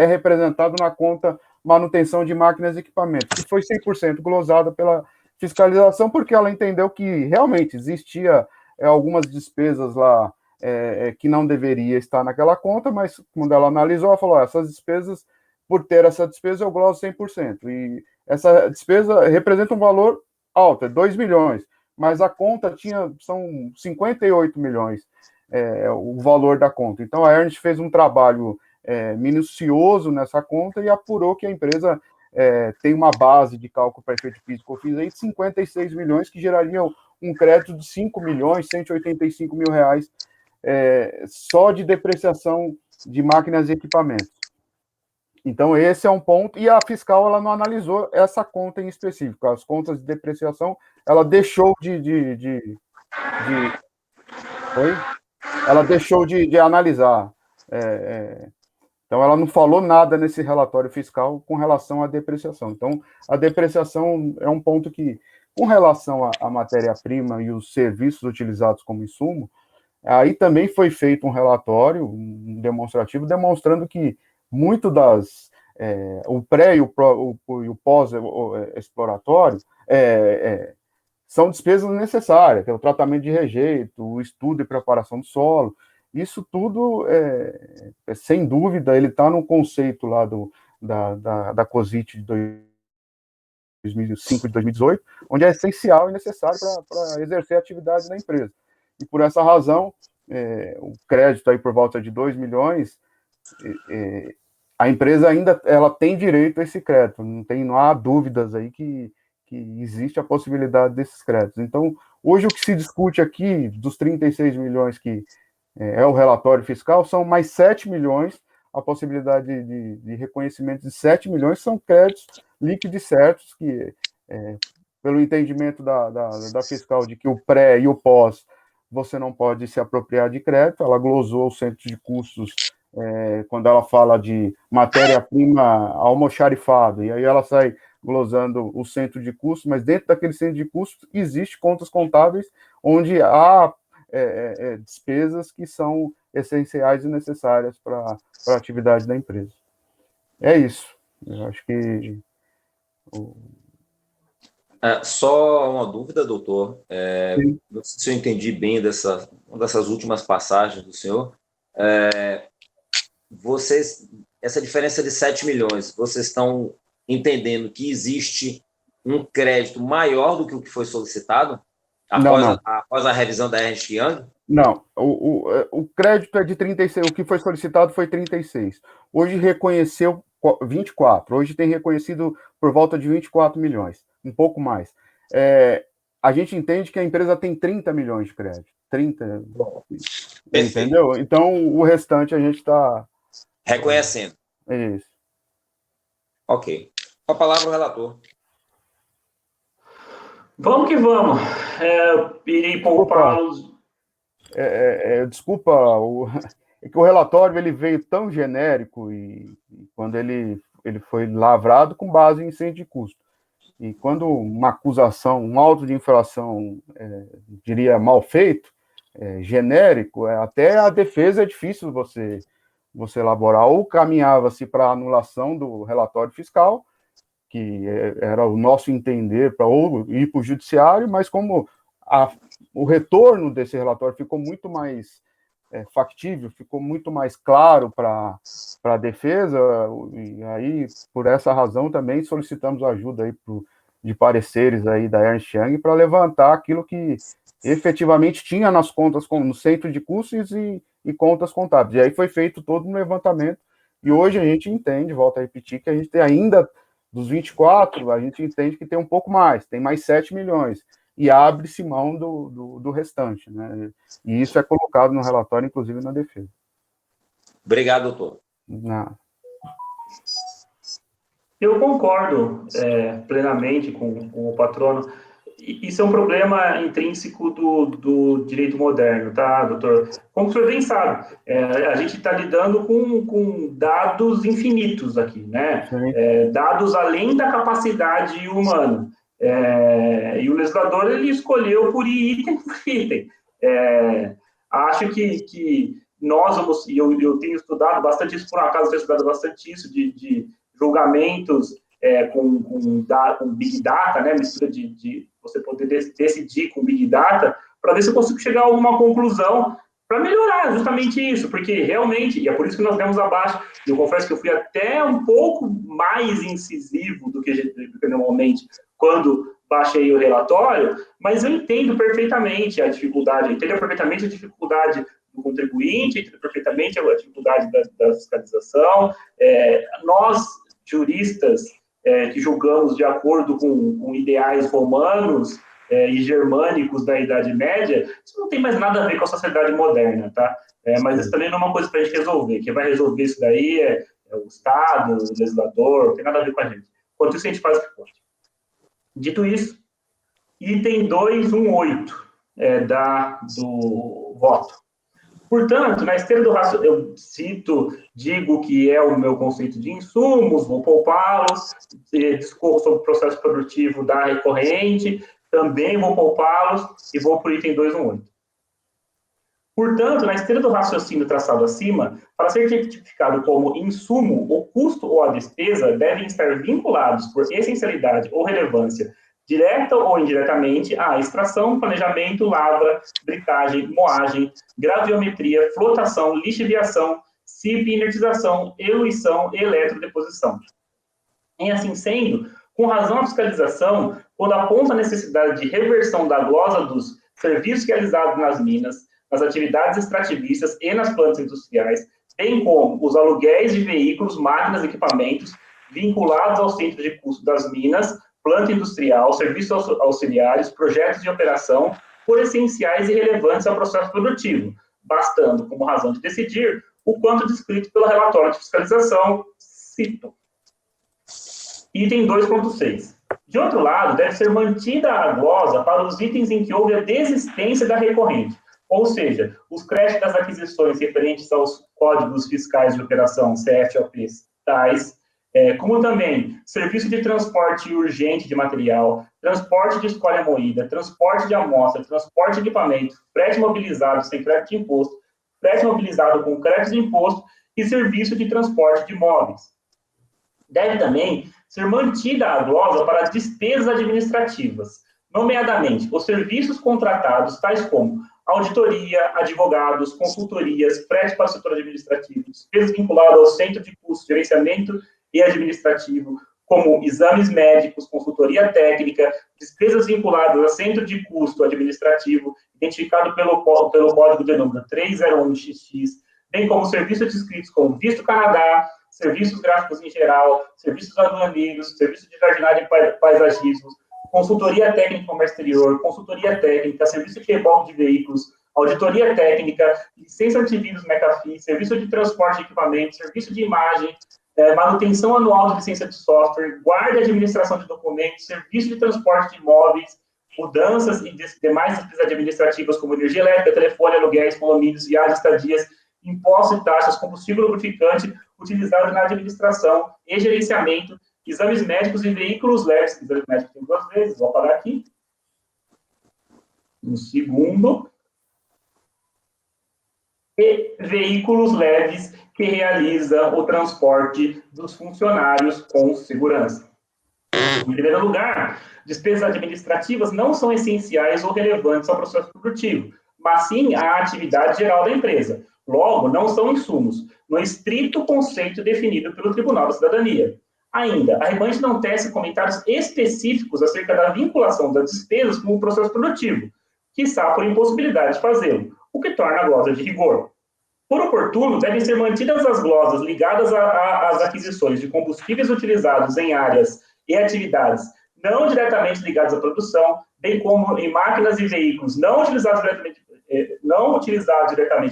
representado na conta manutenção de máquinas e equipamentos, que foi 100% glosada pela fiscalização, porque ela entendeu que realmente existia algumas despesas lá que não deveria estar naquela conta, mas quando ela analisou, ela falou, essas despesas, por ter essa despesa, eu gloso 100%. E essa despesa representa um valor alto, é 2 milhões, mas a conta são 58 milhões, o valor da conta. Então, a Ernst fez um trabalho minucioso nessa conta e apurou que a empresa tem uma base de cálculo para efeito físico ou de 56 milhões, que gerariam um crédito de 5 milhões, 185 mil reais só de depreciação de máquinas e equipamentos. Então, esse é um ponto, e a fiscal ela não analisou essa conta em específico. As contas de depreciação, ela deixou ela deixou de analisar. Então, ela não falou nada nesse relatório fiscal com relação à depreciação. Então, a depreciação é um ponto que, com relação à matéria-prima e os serviços utilizados como insumo, aí também foi feito um relatório, um demonstrativo, demonstrando que muito o pré e o pós-exploratório são despesas necessárias, que é o tratamento de rejeito, o estudo e preparação do solo. Isso tudo, sem dúvida, ele está no conceito lá da COSIT de 2005 e 2018, onde é essencial e necessário para exercer a atividade da empresa. E por essa razão, o crédito aí por volta de 2 milhões, a empresa ainda ela tem direito a esse crédito, não há dúvidas aí que existe a possibilidade desses créditos. Então, hoje o que se discute aqui, dos 36 milhões que é o relatório fiscal, são mais 7 milhões, a possibilidade de reconhecimento de 7 milhões são créditos líquidos certos, que pelo entendimento da fiscal de que o pré e o pós você não pode se apropriar de crédito, ela glosou o centro de custos quando ela fala de matéria-prima almoxarifada, e aí ela sai glosando o centro de custos, mas dentro daquele centro de custos existe contas contábeis onde há despesas que são essenciais e necessárias para a atividade da empresa. É isso. Eu acho que... Só uma dúvida, doutor. Não sei se eu entendi bem uma dessas últimas passagens do senhor. Essa diferença de 7 milhões, vocês estão entendendo que existe um crédito maior do que o que foi solicitado após a revisão da Ernst Young? Não, o crédito é de 36, o que foi solicitado foi 36. Hoje reconheceu 24, hoje tem reconhecido por volta de 24 milhões, um pouco mais. A gente entende que a empresa tem 30 milhões de crédito. 30, entendeu? Então, o restante a gente está... reconhecendo. É isso. Ok. Com a palavra o relator. Vamos que vamos. Irei poupá-los. Desculpa, é que o relatório ele veio tão genérico e quando ele foi lavrado com base em incêndio de custo. E quando uma acusação, um auto de infração, diria mal feito, genérico, até a defesa é difícil você elaborar, ou caminhava-se para a anulação do relatório fiscal, que era o nosso entender, ou ir para o judiciário, mas como o retorno desse relatório ficou muito mais factível, ficou muito mais claro para a defesa, e aí, por essa razão, também solicitamos ajuda aí de pareceres aí da Ernst Young para levantar aquilo que efetivamente tinha nas contas, no centro de custos e contas contábeis. E aí foi feito todo um levantamento, e hoje a gente entende, volto a repetir, que a gente tem ainda, dos 24, a gente entende que tem um pouco mais, tem mais 7 milhões, e abre-se mão do restante, né? E isso é colocado no relatório, inclusive na defesa. Obrigado, doutor. Eu concordo plenamente com o patrono. isso é um problema intrínseco do direito moderno, tá, doutor? Como o senhor bem sabe, a gente está lidando com dados infinitos aqui, né? Dados além da capacidade humana. E o legislador, ele escolheu por item por item. Acho que nós vamos, e eu tenho estudado bastante isso, por acaso tenho estudado bastante isso, de julgamentos com Big Data, né, mistura de você poder decidir com Big Data, para ver se eu consigo chegar a alguma conclusão para melhorar justamente isso, porque realmente, e é por isso que nós demos abaixo, eu confesso que eu fui até um pouco mais incisivo do que normalmente quando baixei o relatório, mas eu entendo perfeitamente a dificuldade, entendo perfeitamente a dificuldade do contribuinte, entendo perfeitamente a dificuldade da fiscalização. Nós, juristas, que julgamos de acordo com ideais romanos e germânicos da Idade Média, isso não tem mais nada a ver com a sociedade moderna, tá? Mas isso também não é uma coisa para a gente resolver. Quem vai resolver isso daí é o Estado, o legislador, não tem nada a ver com a gente. Enquanto isso, a gente faz o que pode. Dito isso, item 218 do voto. Portanto, na esteira do raciocínio, eu digo que é o meu conceito de insumos, vou poupá-los, discorro sobre o processo produtivo da recorrente, também vou poupá-los e vou para o item 218. Portanto, na esteira do raciocínio traçado acima, para ser tipificado como insumo, o custo ou a despesa devem estar vinculados por essencialidade ou relevância, direta ou indiretamente, à extração, planejamento, lavra, bricagem, moagem, graviometria, flotação, lixiviação, CIP, inertização, eluição e eletrodeposição. Em assim sendo, com razão à fiscalização, quando aponta a necessidade de reversão da glosa dos serviços realizados nas minas, nas atividades extrativistas e nas plantas industriais, bem como os aluguéis de veículos, máquinas e equipamentos vinculados ao centro de custo das minas, planta industrial, serviços auxiliares, projetos de operação, por essenciais e relevantes ao processo produtivo, bastando como razão de decidir o quanto descrito pelo relatório de fiscalização, cito. Item 2.6. De outro lado, deve ser mantida a glosa para os itens em que houve a desistência da recorrente, ou seja, os créditos das aquisições referentes aos códigos fiscais de operação, CFOPs, tais, como também serviço de transporte urgente de material, transporte de escolha moída, transporte de amostra, transporte de equipamento, frete mobilizado sem crédito de imposto, frete mobilizado com crédito de imposto e serviço de transporte de imóveis. Deve também ser mantida a glosa para despesas administrativas, nomeadamente os serviços contratados, tais como auditoria, advogados, consultorias, frete para o setor administrativo, despesas vinculadas ao centro de custo, gerenciamento e administrativo, como exames médicos, consultoria técnica, despesas vinculadas a centro de custo administrativo, identificado pelo código de número 301XX, bem como serviços descritos como Visto Canadá, serviços gráficos em geral, serviços aduaneiros, serviços de jardinagem e paisagismo, consultoria técnica comércio exterior, consultoria técnica, serviço de reboque de veículos, auditoria técnica, licença antivírus McAfee, serviço de transporte de equipamentos, serviço de imagem, manutenção anual de licença de software, guarda e administração de documentos, serviço de transporte de imóveis, mudanças e demais despesas administrativas como energia elétrica, telefone, aluguéis, condomínios, viagens, estadias, impostos e taxas, combustível lubrificante utilizado na administração e gerenciamento, exames médicos e veículos leves. Exames médicos tem 2 vezes, vou apagar aqui. Um segundo. E veículos leves que realizam o transporte dos funcionários com segurança. Em primeiro lugar, despesas administrativas não são essenciais ou relevantes ao processo produtivo, mas sim à atividade geral da empresa. Logo, não são insumos, no estrito conceito definido pelo Tribunal da Cidadania. Ainda, a remanente não tece comentários específicos acerca da vinculação das despesas com o processo produtivo, quiçá por impossibilidade de fazê-lo, o que torna a glosa de rigor. Por oportuno, devem ser mantidas as glosas ligadas às aquisições de combustíveis utilizados em áreas e atividades não diretamente ligadas à produção, bem como em máquinas e veículos não utilizados diretamente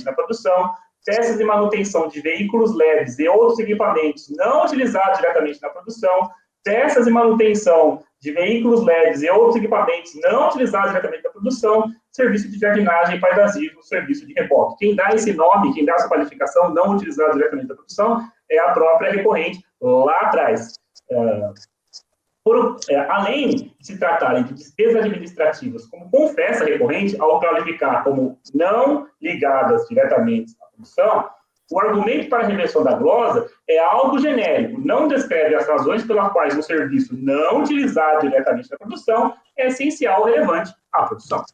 na produção, peças de manutenção de veículos leves e outros equipamentos não utilizados diretamente na produção, peças de manutenção de veículos leves e outros equipamentos não utilizados diretamente na produção, serviço de jardinagem e paisagismo, serviço de reboque. Quem dá esse nome, quem dá essa qualificação não utilizado diretamente na produção, é a própria recorrente lá atrás. Além de se tratarem de despesas administrativas, como confessa a recorrente, ao qualificar como não ligadas diretamente à produção, o argumento para a reversão da glosa é algo genérico, não descreve as razões pelas quais um serviço não utilizado diretamente na produção é essencial ou relevante à produção.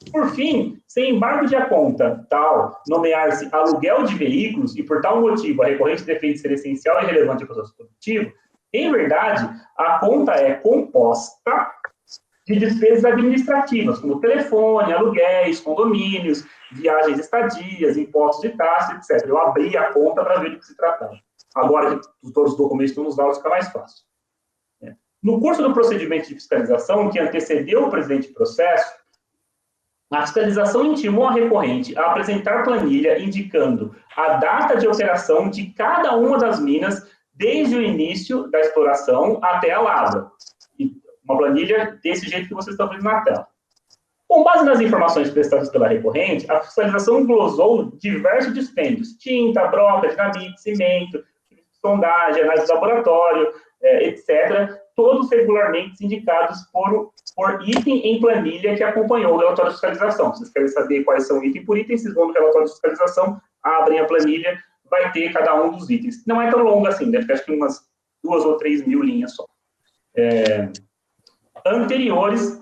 Por fim, sem embargo de aponta tal nomear-se aluguel de veículos e por tal motivo a recorrente defende ser essencial e relevante ao processo produtivo, em verdade, a conta é composta de despesas administrativas, como telefone, aluguéis, condomínios, viagens e estadias, impostos de taxas, etc. Eu abri a conta para ver do que se tratava. Agora que todos os documentos estão nos autos, fica mais fácil. No curso do procedimento de fiscalização, que antecedeu o presente processo, a fiscalização intimou a recorrente a apresentar planilha indicando a data de operação de cada uma das minas desde o início da exploração até a lavra. Uma planilha desse jeito que vocês estão vendo na tela. Com base nas informações prestadas pela recorrente, a fiscalização glosou diversos dispêndios: tinta, broca, dinamite, cimento, sondagem, análise de laboratório, etc., todos regularmente indicados por item em planilha que acompanhou o relatório de fiscalização. Se vocês querem saber quais são item por item, vocês vão no relatório de fiscalização, abrem a planilha, vai ter cada um dos itens. Não é tão longo assim, deve ter acho que umas 2 ou 3 mil linhas só. Anteriores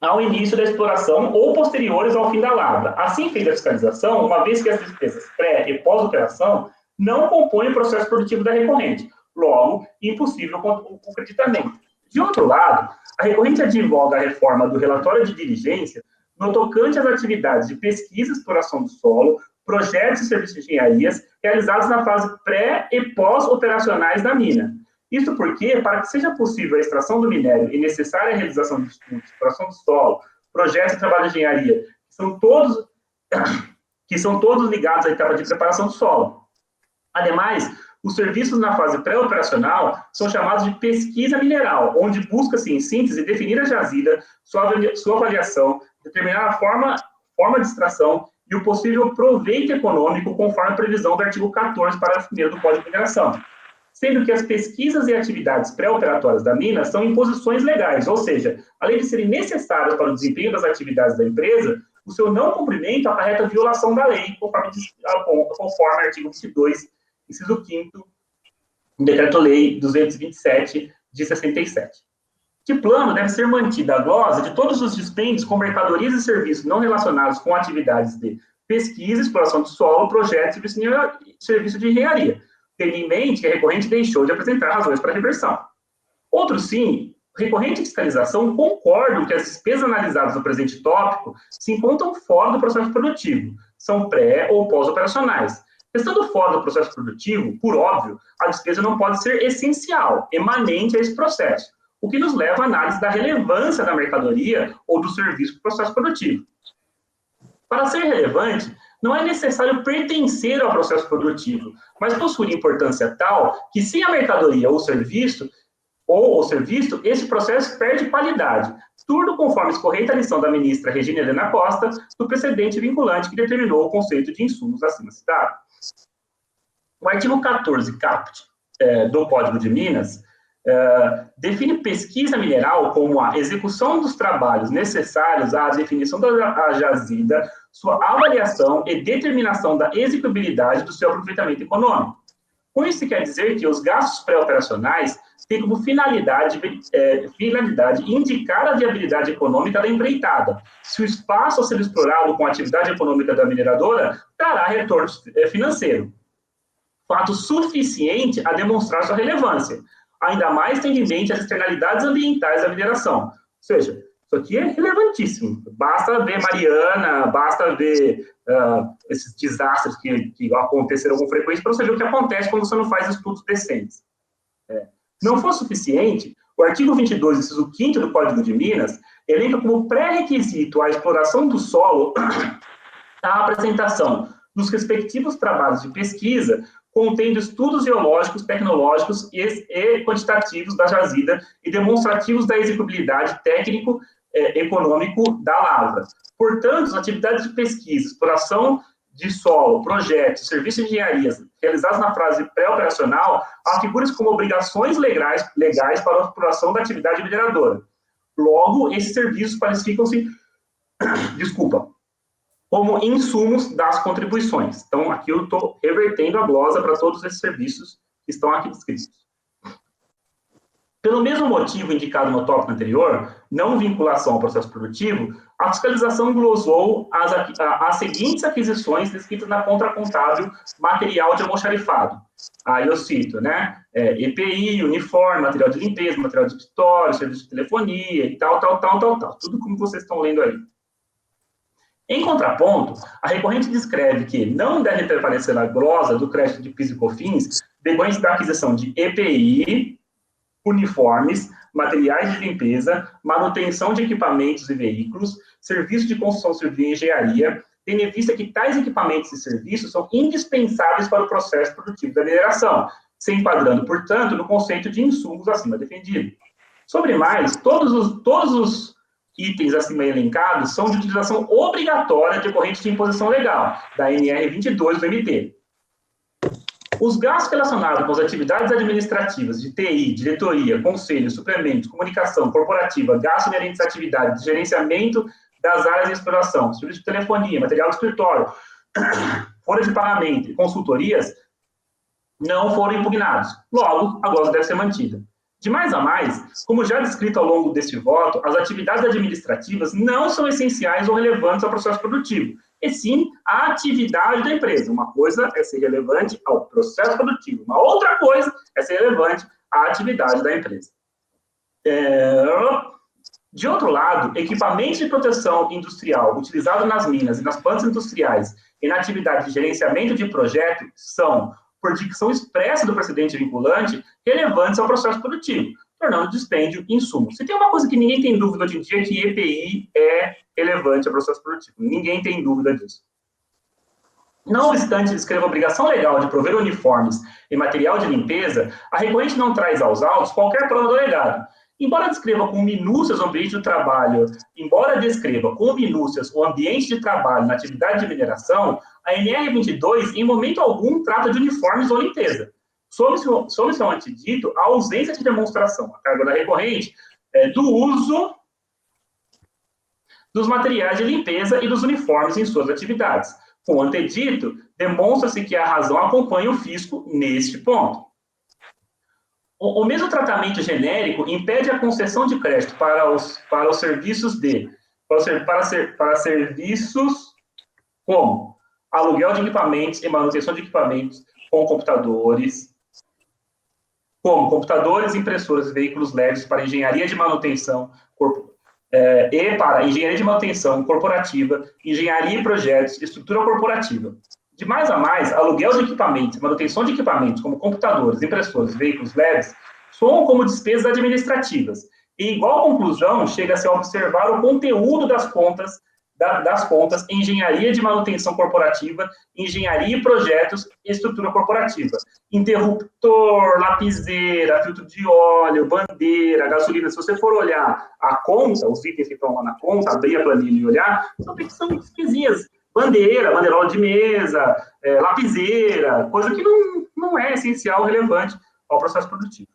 ao início da exploração ou posteriores ao fim da lavra. Assim feita a fiscalização, uma vez que as despesas pré- e pós-operação não compõem o processo produtivo da recorrente, logo, impossível o creditamento. De outro lado, a recorrente advoga a reforma do relatório de diligência no tocante às atividades de pesquisa e exploração do solo, projetos e serviços de engenharias realizados na fase pré- e pós-operacionais da mina. Isso porque, para que seja possível a extração do minério e necessária a realização de estudos, exploração do solo, projetos e trabalho de engenharia, que são todos ligados à etapa de preparação do solo. Ademais, os serviços na fase pré-operacional são chamados de pesquisa mineral, onde busca-se, em síntese, definir a jazida, sua avaliação, determinar a forma de extração e o possível proveito econômico, conforme a previsão do artigo 14, parágrafo 1º do Código de Mineração. Sendo que as pesquisas e atividades pré-operatórias da mina são imposições legais, ou seja, além de serem necessárias para o desempenho das atividades da empresa, o seu não cumprimento acarreta violação da lei, conforme o artigo 22, inciso 5º, do Decreto-Lei 227, de 67. De plano, deve ser mantida a glosa de todos os dispêndios com mercadorias e serviços não relacionados com atividades de pesquisa, exploração do solo, projetos e serviço de engenharia, tendo em mente que a recorrente deixou de apresentar razões para a reversão. Outros, sim, recorrente e fiscalização concordam que as despesas analisadas no presente tópico se encontram fora do processo produtivo, são pré- ou pós-operacionais. Estando fora do processo produtivo, por óbvio, a despesa não pode ser essencial, emanente a esse processo, o que nos leva à análise da relevância da mercadoria ou do serviço para o processo produtivo. Para ser relevante, não é necessário pertencer ao processo produtivo, mas possui importância tal que, sem a mercadoria ou o serviço, esse processo perde qualidade, tudo conforme escorreta a lição da ministra Regina Helena Costa, do precedente vinculante que determinou o conceito de insumos acima citado. O artigo 14, caput, do Código de Minas, define pesquisa mineral como a execução dos trabalhos necessários à definição da jazida, sua avaliação e determinação da execuibilidade do seu aproveitamento econômico. Com isso, quer dizer que os gastos pré-operacionais têm como finalidade indicar a viabilidade econômica da empreitada. Se o espaço a ser explorado com a atividade econômica da mineradora trará retorno financeiro. Fato suficiente a demonstrar sua relevância, ainda mais tendo em mente as externalidades ambientais da mineração. Ou seja, isso aqui é relevantíssimo. Basta ver Mariana, basta ver esses desastres que aconteceram com frequência para você ver o que acontece quando você não faz estudos decentes. Não for suficiente, o artigo 22, inciso 5º do Código de Minas, elenca como pré-requisito à exploração do solo a apresentação dos respectivos trabalhos de pesquisa contendo estudos geológicos, tecnológicos e quantitativos da jazida e demonstrativos da execuibilidade técnico-econômico da lavra. Portanto, as atividades de pesquisa, exploração de solo, projetos, serviços de engenharia realizados na fase pré-operacional afiguram-se como obrigações legais para a exploração da atividade mineradora. Logo, esses serviços qualificam-se, como insumos das contribuições. Então, aqui eu estou revertendo a glosa para todos esses serviços que estão aqui descritos. Pelo mesmo motivo indicado no tópico anterior, não vinculação ao processo produtivo, a fiscalização glosou as seguintes aquisições descritas na conta contábil material de almoxarifado. Aí eu cito, né? EPI, uniforme, material de limpeza, material de escritório, serviço de telefonia e tal. Tudo como vocês estão lendo aí. Em contraponto, a recorrente descreve que não deve prevalecer a glosa do crédito de PIS e COFINS decorrente da aquisição de EPI, uniformes, materiais de limpeza, manutenção de equipamentos e veículos, serviços de construção civil e engenharia, tendo em vista que tais equipamentos e serviços são indispensáveis para o processo produtivo da mineração, se enquadrando, portanto, no conceito de insumos acima defendido. Sobre mais, todos os itens acima elencados são de utilização obrigatória decorrente de imposição legal, da NR 22 do MT. Os gastos relacionados com as atividades administrativas de TI, diretoria, conselho, suplementos, comunicação corporativa, gastos inerentes à atividade de gerenciamento das áreas de exploração, serviço de telefonia, material de escritório, folha de pagamento e consultorias, não foram impugnados. Logo, a glosa deve ser mantida. De mais a mais, como já descrito ao longo deste voto, as atividades administrativas não são essenciais ou relevantes ao processo produtivo, e sim à atividade da empresa. Uma coisa é ser relevante ao processo produtivo, uma outra coisa é ser relevante à atividade da empresa. De outro lado, equipamentos de proteção industrial utilizados nas minas e nas plantas industriais e na atividade de gerenciamento de projeto são, por dicção expressa do precedente vinculante, relevantes ao processo produtivo, tornando o dispêndio insumo. Se tem uma coisa que ninguém tem dúvida hoje em dia, é que EPI é relevante ao processo produtivo. Ninguém tem dúvida disso. Não obstante descreva a obrigação legal de prover uniformes e material de limpeza, a recorrente não traz aos autos qualquer prova do legado. Embora descreva com minúcias o ambiente de trabalho na atividade de mineração, a NR 22, em momento algum, trata de uniformes ou limpeza. Some-se ao antedito a ausência de demonstração, a carga da recorrente, do uso dos materiais de limpeza e dos uniformes em suas atividades. Com o antedito, demonstra-se que a razão acompanha o fisco neste ponto. O mesmo tratamento genérico impede a concessão de crédito para os serviços para serviços como aluguel de equipamentos e manutenção de equipamentos como computadores, impressoras e veículos leves para engenharia de manutenção corporativa, engenharia e projetos, estrutura corporativa. De mais a mais, aluguel de equipamentos, manutenção de equipamentos como computadores, impressoras, veículos leves, soam como despesas administrativas. E igual conclusão, chega-se a observar o conteúdo das contas engenharia de manutenção corporativa, engenharia e projetos, estrutura corporativa. Interruptor, lapiseira, filtro de óleo, bandeira, gasolina. Se você for olhar a conta, os itens que estão lá na conta, abrir a planilha e olhar, são despesinhas. Bandeirola de mesa, lapiseira, coisa que não é essencial ou relevante ao processo produtivo.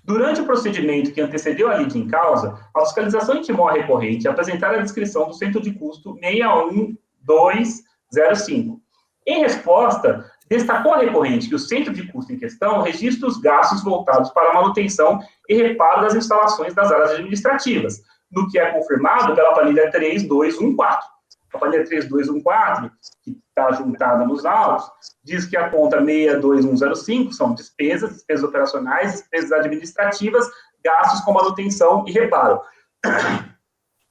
Durante o procedimento que antecedeu a lide em causa, a fiscalização intimou a recorrente a apresentar a descrição do centro de custo 61205. Em resposta, destacou a recorrente que o centro de custo em questão registra os gastos voltados para a manutenção e reparo das instalações das áreas administrativas, no que é confirmado pela planilha 3214. A planilha 3214, que está juntada nos autos, diz que a conta 62105 são despesas operacionais, despesas administrativas, gastos com manutenção e reparo.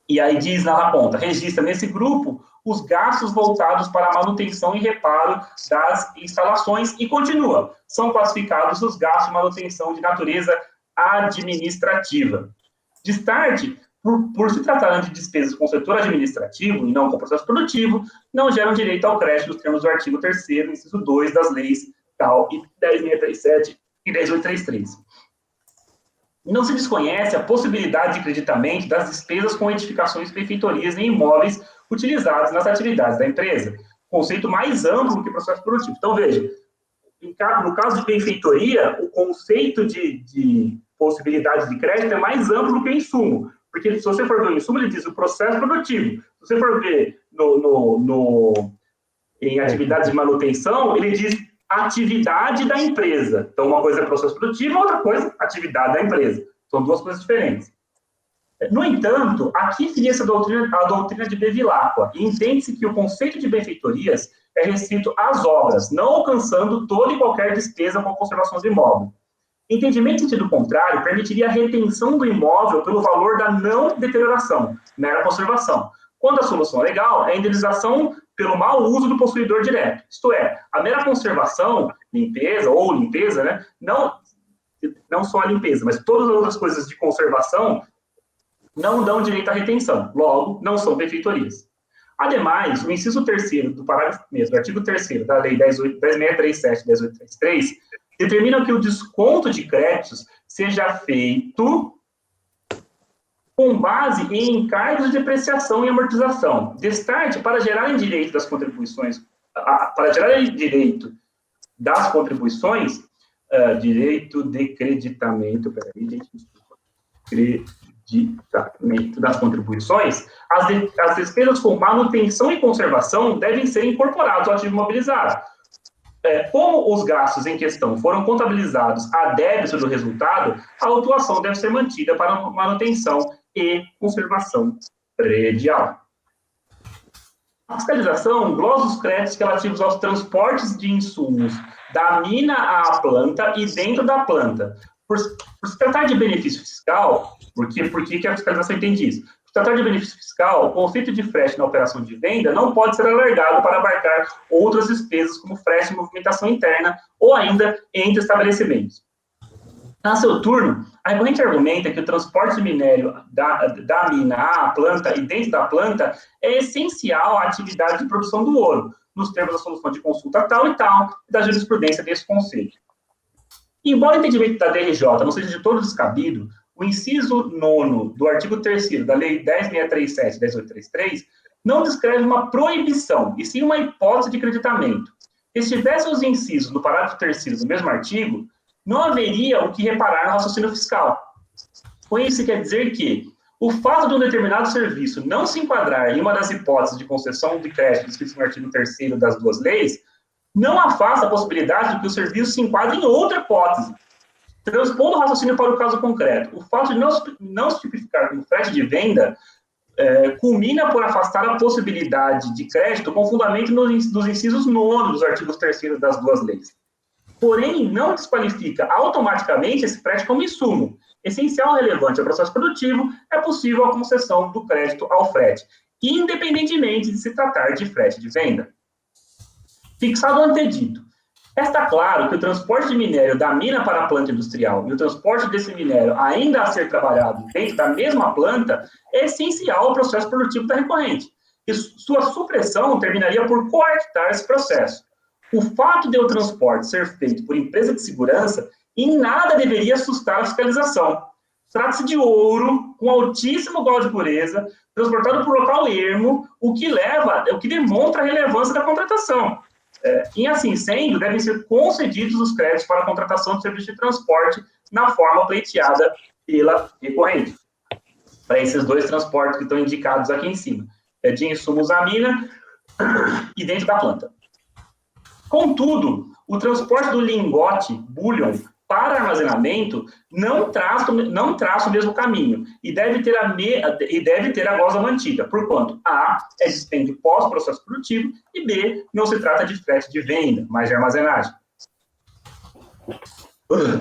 E aí diz na conta, registra nesse grupo os gastos voltados para a manutenção e reparo das instalações e continua. São classificados os gastos de manutenção de natureza administrativa. Destarte, por se tratar de despesas com o setor administrativo e não com o processo produtivo, não geram direito ao crédito nos termos do artigo 3º, inciso 2 das leis tal e 10.637 e 10.833. Não se desconhece a possibilidade de creditamento das despesas com edificações e benfeitorias em imóveis utilizados nas atividades da empresa, conceito mais amplo que processo produtivo. Então, veja, no caso de benfeitoria, o conceito de possibilidade de crédito é mais amplo que o insumo, porque se você for ver o insumo, ele diz o processo produtivo. Se você for ver em atividades de manutenção, ele diz atividade da empresa. Então, uma coisa é processo produtivo, outra coisa, atividade da empresa. São duas coisas diferentes. No entanto, aqui seria-se a doutrina de Bevilacqua, e entende-se que o conceito de benfeitorias é restrito às obras, não alcançando toda e qualquer despesa com a conservação do imóvel. Entendimento em sentido contrário permitiria a retenção do imóvel pelo valor da não deterioração, mera conservação, quando a solução legal é a indenização pelo mau uso do possuidor direto. Isto é, a mera conservação, limpeza, né, não só a limpeza, mas todas as outras coisas de conservação não dão direito à retenção, logo, não são benfeitorias. Ademais, o inciso 3º do parágrafo 1º, do artigo 3º da Lei 10.637 e 10.833, determina que o desconto de créditos seja feito com base em encargos de depreciação e amortização. Destarte, para gerar direito das contribuições, direito de creditamento, creditamento das contribuições, as despesas com manutenção e conservação devem ser incorporadas ao ativo imobilizado. Como os gastos em questão foram contabilizados a débito do resultado, a autuação deve ser mantida para manutenção e conservação predial. A fiscalização glosa os créditos relativos aos transportes de insumos da mina à planta e dentro da planta. Por se tratar de benefício fiscal, por que a fiscalização entende isso? Por se tratar de benefício fiscal, o conceito de frete na operação de venda não pode ser alargado para abarcar outras despesas, como frete de movimentação interna ou ainda entre estabelecimentos. A seu turno, a recorrente argumenta que o transporte de minério da mina à planta e dentro da planta é essencial à atividade de produção do ouro, nos termos da solução de consulta tal e tal e da jurisprudência desse conceito. Embora o entendimento da DRJ não seja de todo descabido, o inciso 9º do artigo 3º da Lei 10.637 e 10.833 não descreve uma proibição, e sim uma hipótese de creditamento. Se estivessem os incisos no parágrafo 3º do mesmo artigo, não haveria o que reparar no raciocínio fiscal. Com isso, quer dizer que o fato de um determinado serviço não se enquadrar em uma das hipóteses de concessão de crédito descritas no artigo 3º das duas leis, não afasta a possibilidade de que o serviço se enquadre em outra hipótese. Transpondo o raciocínio para o caso concreto, o fato de não se tipificar como frete de venda culmina por afastar a possibilidade de crédito com fundamento dos incisos 9 dos artigos 3º das duas leis. Porém, não desqualifica automaticamente esse frete como insumo. Essencial e relevante ao processo produtivo, é possível a concessão do crédito ao frete, independentemente de se tratar de frete de venda. Fixado o antedito, está claro que o transporte de minério da mina para a planta industrial e o transporte desse minério ainda a ser trabalhado dentro da mesma planta é essencial ao processo produtivo da recorrente. E sua supressão terminaria por coartar esse processo. O fato de o transporte ser feito por empresa de segurança em nada deveria assustar a fiscalização. Trata-se de ouro com altíssimo grau de pureza, transportado por local ermo, o que demonstra a relevância da contratação. E assim sendo, devem ser concedidos os créditos para a contratação de serviço de transporte na forma pleiteada pela recorrente. Para esses dois transportes que estão indicados aqui em cima. De insumos à mina e dentro da planta. Contudo, o transporte do lingote, bullion, para armazenamento não traça o mesmo caminho e deve ter a glosa mantida, porquanto A é dispêndio pós-processo produtivo e B não se trata de frete de venda, mas de armazenagem.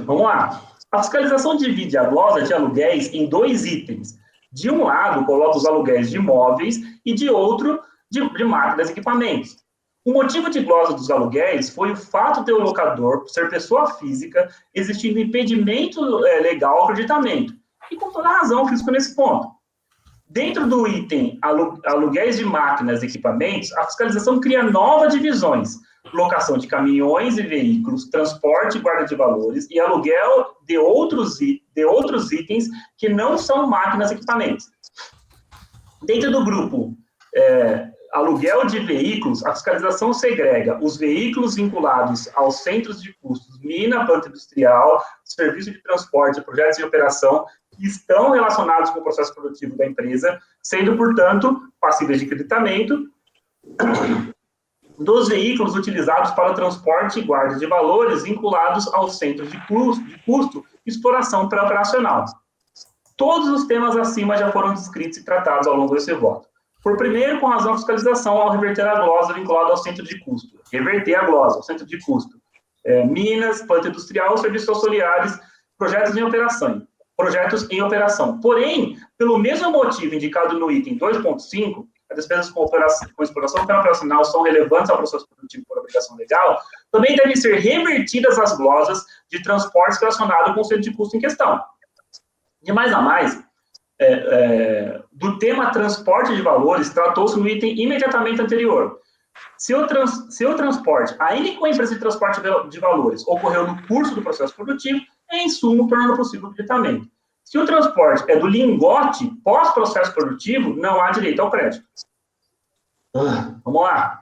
Vamos lá. A fiscalização divide a glosa de aluguéis em dois itens. De um lado, coloca os aluguéis de imóveis e de outro, de máquinas e equipamentos. O motivo de glosa dos aluguéis foi o fato de o locador ser pessoa física, existindo impedimento legal ao acreditamento. E com toda razão, físico nesse ponto. Dentro do item aluguéis de máquinas e equipamentos, a fiscalização cria novas divisões: locação de caminhões e veículos, transporte e guarda de valores e aluguel de outros itens que não são máquinas e equipamentos. Dentro do grupo aluguel de veículos, a fiscalização segrega os veículos vinculados aos centros de custos, mina, planta industrial, serviço de transporte, projetos em operação, que estão relacionados com o processo produtivo da empresa, sendo, portanto, passíveis de creditamento dos veículos utilizados para o transporte e guarda de valores vinculados aos centros de custo e exploração pré-operacional. Todos os temas acima já foram descritos e tratados ao longo desse voto. Por primeiro, com razão da fiscalização, ao reverter a glosa vinculada ao centro de custo. Reverter a glosa ao centro de custo. Minas, planta industrial, serviços auxiliares, projetos em operação. Porém, pelo mesmo motivo indicado no item 2.5, as despesas com exploração pré-operacional são relevantes ao processo produtivo por obrigação legal, também devem ser revertidas as glosas de transportes relacionados com o centro de custo em questão. De mais a mais, do tema transporte de valores, tratou-se no item imediatamente anterior. Se o transporte, ainda que com a empresa de transporte de valores, ocorreu no curso do processo produtivo, é insumo tornando possível o creditamento. Se o transporte é do lingote pós-processo produtivo, não há direito ao crédito. Vamos lá.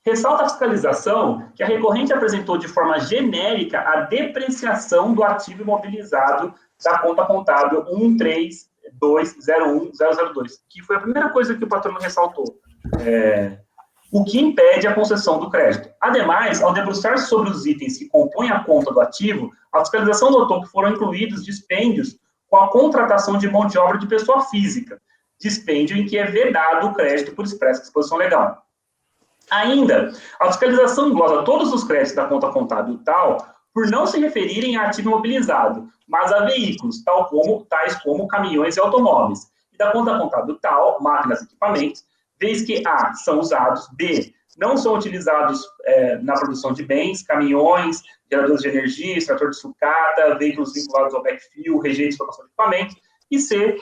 Ressalta a fiscalização que a recorrente apresentou de forma genérica a depreciação do ativo imobilizado da conta contábil 13201-002, que foi a primeira coisa que o patrono ressaltou. O que impede a concessão do crédito. Ademais, ao debruçar-se sobre os itens que compõem a conta do ativo, a fiscalização notou que foram incluídos dispêndios com a contratação de mão de obra de pessoa física, dispêndio em que é vedado o crédito por expressa disposição legal. Ainda, a fiscalização glosa todos os créditos da conta contábil tal, por não se referirem a ativo imobilizado, mas a veículos, tais como caminhões e automóveis, e da conta contábil tal, máquinas e equipamentos, vez que A, são usados, B, não são utilizados na produção de bens, caminhões, geradores de energia, extrator de sucata, veículos vinculados ao backfill, rejeitos de locação de equipamentos, e C,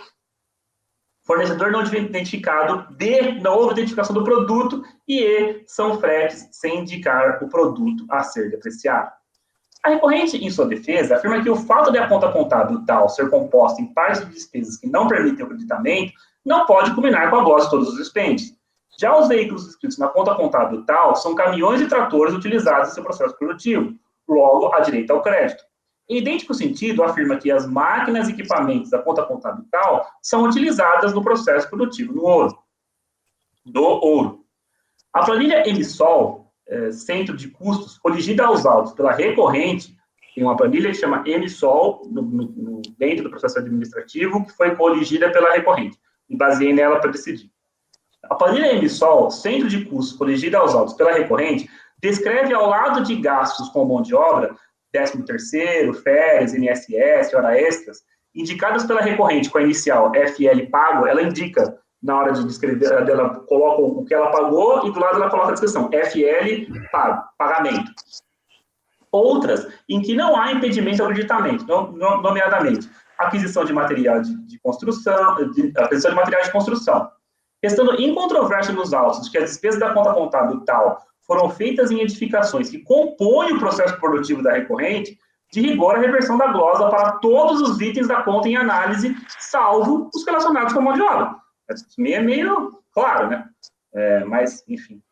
fornecedor não identificado, D, não houve identificação do produto, e E, são fretes sem indicar o produto a ser depreciado. A recorrente, em sua defesa, afirma que o fato de a conta contábil tal ser composta em partes de despesas que não permitem o creditamento não pode culminar com a glosa de todos os dispêndios. Já os veículos inscritos na conta contábil tal são caminhões e tratores utilizados em seu processo produtivo, logo, há direito ao crédito. Em idêntico sentido, afirma que as máquinas e equipamentos da conta contábil tal são utilizadas no processo produtivo do ouro. A planilha MSOL, Centro de Custos, coligida aos autos pela recorrente, tem uma planilha que chama MSOL, dentro do processo administrativo, que foi coligida pela recorrente, e baseei nela para decidir. A planilha MSOL, Centro de Custos, coligida aos autos pela recorrente, descreve ao lado de gastos com mão de obra, 13º, férias, INSS, hora extras, indicadas pela recorrente com a inicial FL pago, ela indica, na hora de descrever, ela coloca o que ela pagou e do lado ela coloca a descrição, FL pago, pagamento. Outras, em que não há impedimento ao creditamento, nomeadamente, aquisição de material de construção, aquisição de materiais de construção. Restando incontrovérsia nos autos que as despesas da conta contábil tal foram feitas em edificações que compõem o processo produtivo da recorrente, de rigor a reversão da glosa para todos os itens da conta em análise, salvo os relacionados com a mão de obra. Isso é meio claro, né? Mas, enfim.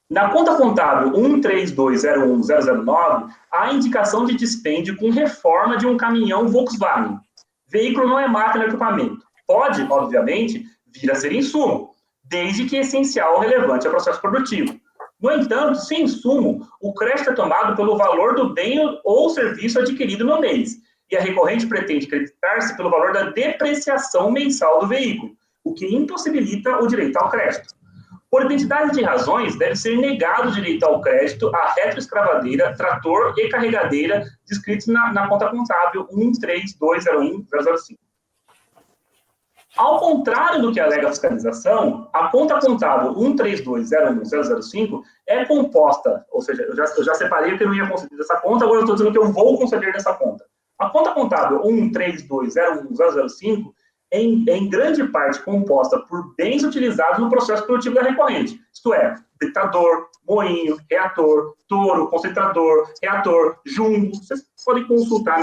Na conta contábil 13201-009, há indicação de dispêndio com reforma de um caminhão Volkswagen. Veículo não é máquina ou equipamento. Pode, obviamente, vir a ser insumo, desde que essencial ou relevante ao processo produtivo. No entanto, sem insumo, o crédito é tomado pelo valor do bem ou serviço adquirido no mês, e a recorrente pretende creditar-se pelo valor da depreciação mensal do veículo, o que impossibilita o direito ao crédito. Por identidade de razões, deve ser negado o direito ao crédito à retroescravadeira, trator e carregadeira descritos na conta contábil 13201-005. Ao contrário do que alega a fiscalização, a conta contábil 13201-005 é composta, ou seja, eu já separei que eu não ia conceder dessa conta, agora eu estou dizendo que eu vou conceder dessa conta. A conta contábil 13201-005 em grande parte composta por bens utilizados no processo produtivo da recorrente, isto é, britador, moinho, reator, touro, concentrador, reator, jumbo. Vocês podem consultar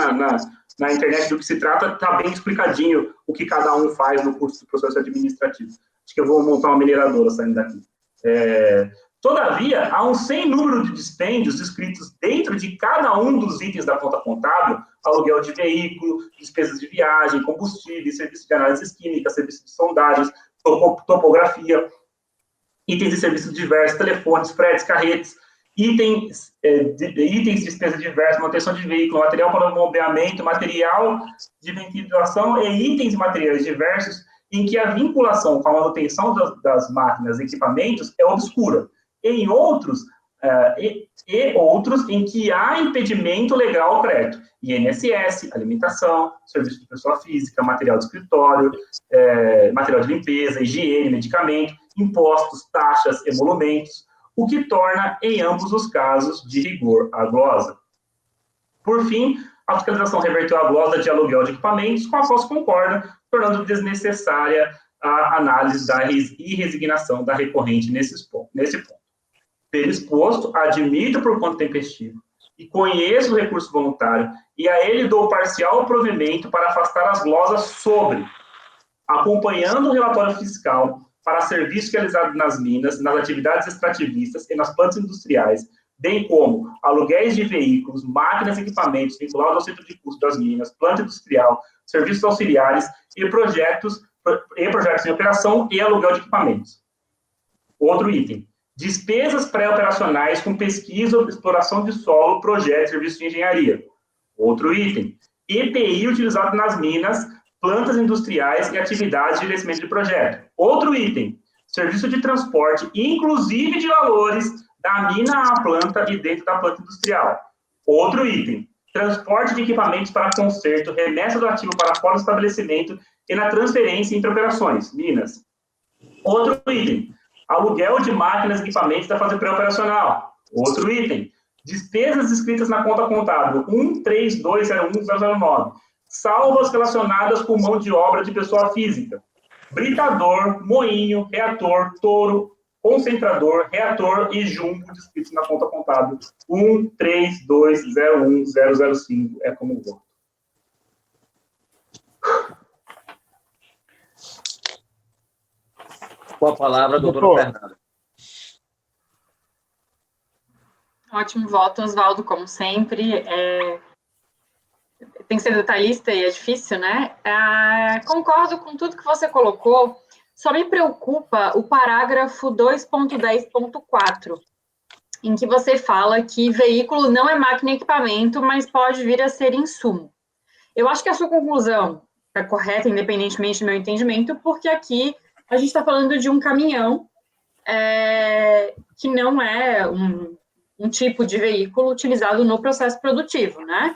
na internet do que se trata, está bem explicadinho o que cada um faz no curso de processo administrativo. Acho que eu vou montar uma mineradora saindo daqui. Todavia, há um sem número de dispêndios descritos dentro de cada um dos itens da conta contábil: aluguel de veículo, despesas de viagem, combustível, serviço de análises químicas, serviço de sondagens, topografia, itens e serviços diversos, telefones, fretes, carretes, itens de despesa diversas, manutenção de veículo, material para bombeamento, material de ventilação e itens e materiais diversos, em que a vinculação com a manutenção das máquinas e equipamentos é obscura. Em outros, outros em que há impedimento legal ao crédito: INSS, alimentação, serviço de pessoa física, material de escritório, material de limpeza, higiene, medicamento, impostos, taxas, emolumentos, o que torna, em ambos os casos, de rigor a glosa. Por fim, a fiscalização reverteu a glosa de aluguel de equipamentos, com a qual se concorda, tornando desnecessária a análise da irresignação da recorrente nesse ponto. Pelo exposto, admito por conta tempestivo e conheço o recurso voluntário, e a ele dou parcial provimento para afastar as glosas sobre, acompanhando o relatório fiscal para serviços realizados nas minas, nas atividades extrativistas e nas plantas industriais, bem como aluguéis de veículos, máquinas e equipamentos vinculados ao centro de custo das minas, planta industrial, serviços auxiliares e projetos em operação e aluguel de equipamentos. Outro item: despesas pré-operacionais com pesquisa, exploração de solo, projetos, serviços de engenharia. Outro item: EPI utilizado nas minas, plantas industriais e atividades de gerenciamento de projeto. Outro item: serviço de transporte, inclusive de valores, da mina à planta e dentro da planta industrial. Outro item: transporte de equipamentos para conserto, remessa do ativo para fora do estabelecimento e na transferência entre operações, minas. Outro item: aluguel de máquinas e equipamentos da fase pré-operacional. Outro item: despesas escritas na conta contábil 1320109, salvas relacionadas com mão de obra de pessoa física, britador, moinho, reator, touro, concentrador, reator e jumbo descritos na conta contábil 1320105. É como voto. Com a palavra, doutora Fernanda. Ótimo voto, Oswaldo, como sempre. Tem que ser detalhista e é difícil, né? Concordo com tudo que você colocou, só me preocupa o parágrafo 2.10.4, em que você fala que veículo não é máquina e equipamento, mas pode vir a ser insumo. Eu acho que a sua conclusão está correta, independentemente do meu entendimento, porque aqui a gente está falando de um caminhão que não é um tipo de veículo utilizado no processo produtivo, né?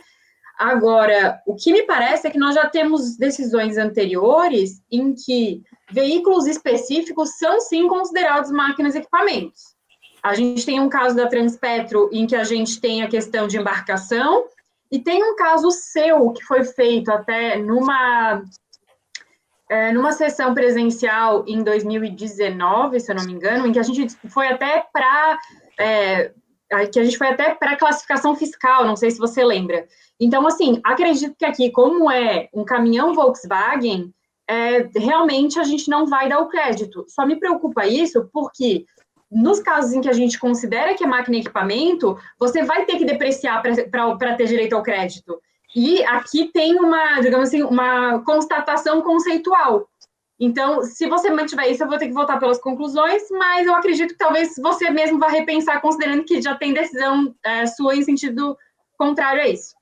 Agora, o que me parece é que nós já temos decisões anteriores em que veículos específicos são, sim, considerados máquinas e equipamentos. A gente tem um caso da Transpetro em que a gente tem a questão de embarcação, e tem um caso seu que foi feito até numa sessão presencial em 2019, se eu não me engano, em que a gente foi até para classificação fiscal, não sei se você lembra. Então, assim, acredito que aqui, como é um caminhão Volkswagen, realmente a gente não vai dar o crédito. Só me preocupa isso porque, nos casos em que a gente considera que é máquina e equipamento, você vai ter que depreciar para ter direito ao crédito. E aqui tem uma constatação conceitual. Então, se você mantiver isso, eu vou ter que voltar pelas conclusões, mas eu acredito que talvez você mesmo vá repensar, considerando que já tem decisão sua em sentido contrário a isso.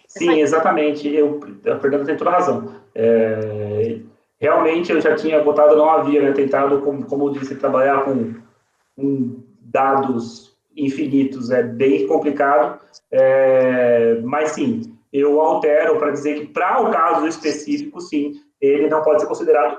Sim, exatamente. A Fernanda tem toda a razão. Realmente, eu já tinha votado, não havia tentado, como eu disse, trabalhar com dados infinitos. É bem complicado, mas sim, eu altero para dizer que, para o caso específico, sim, ele não pode ser considerado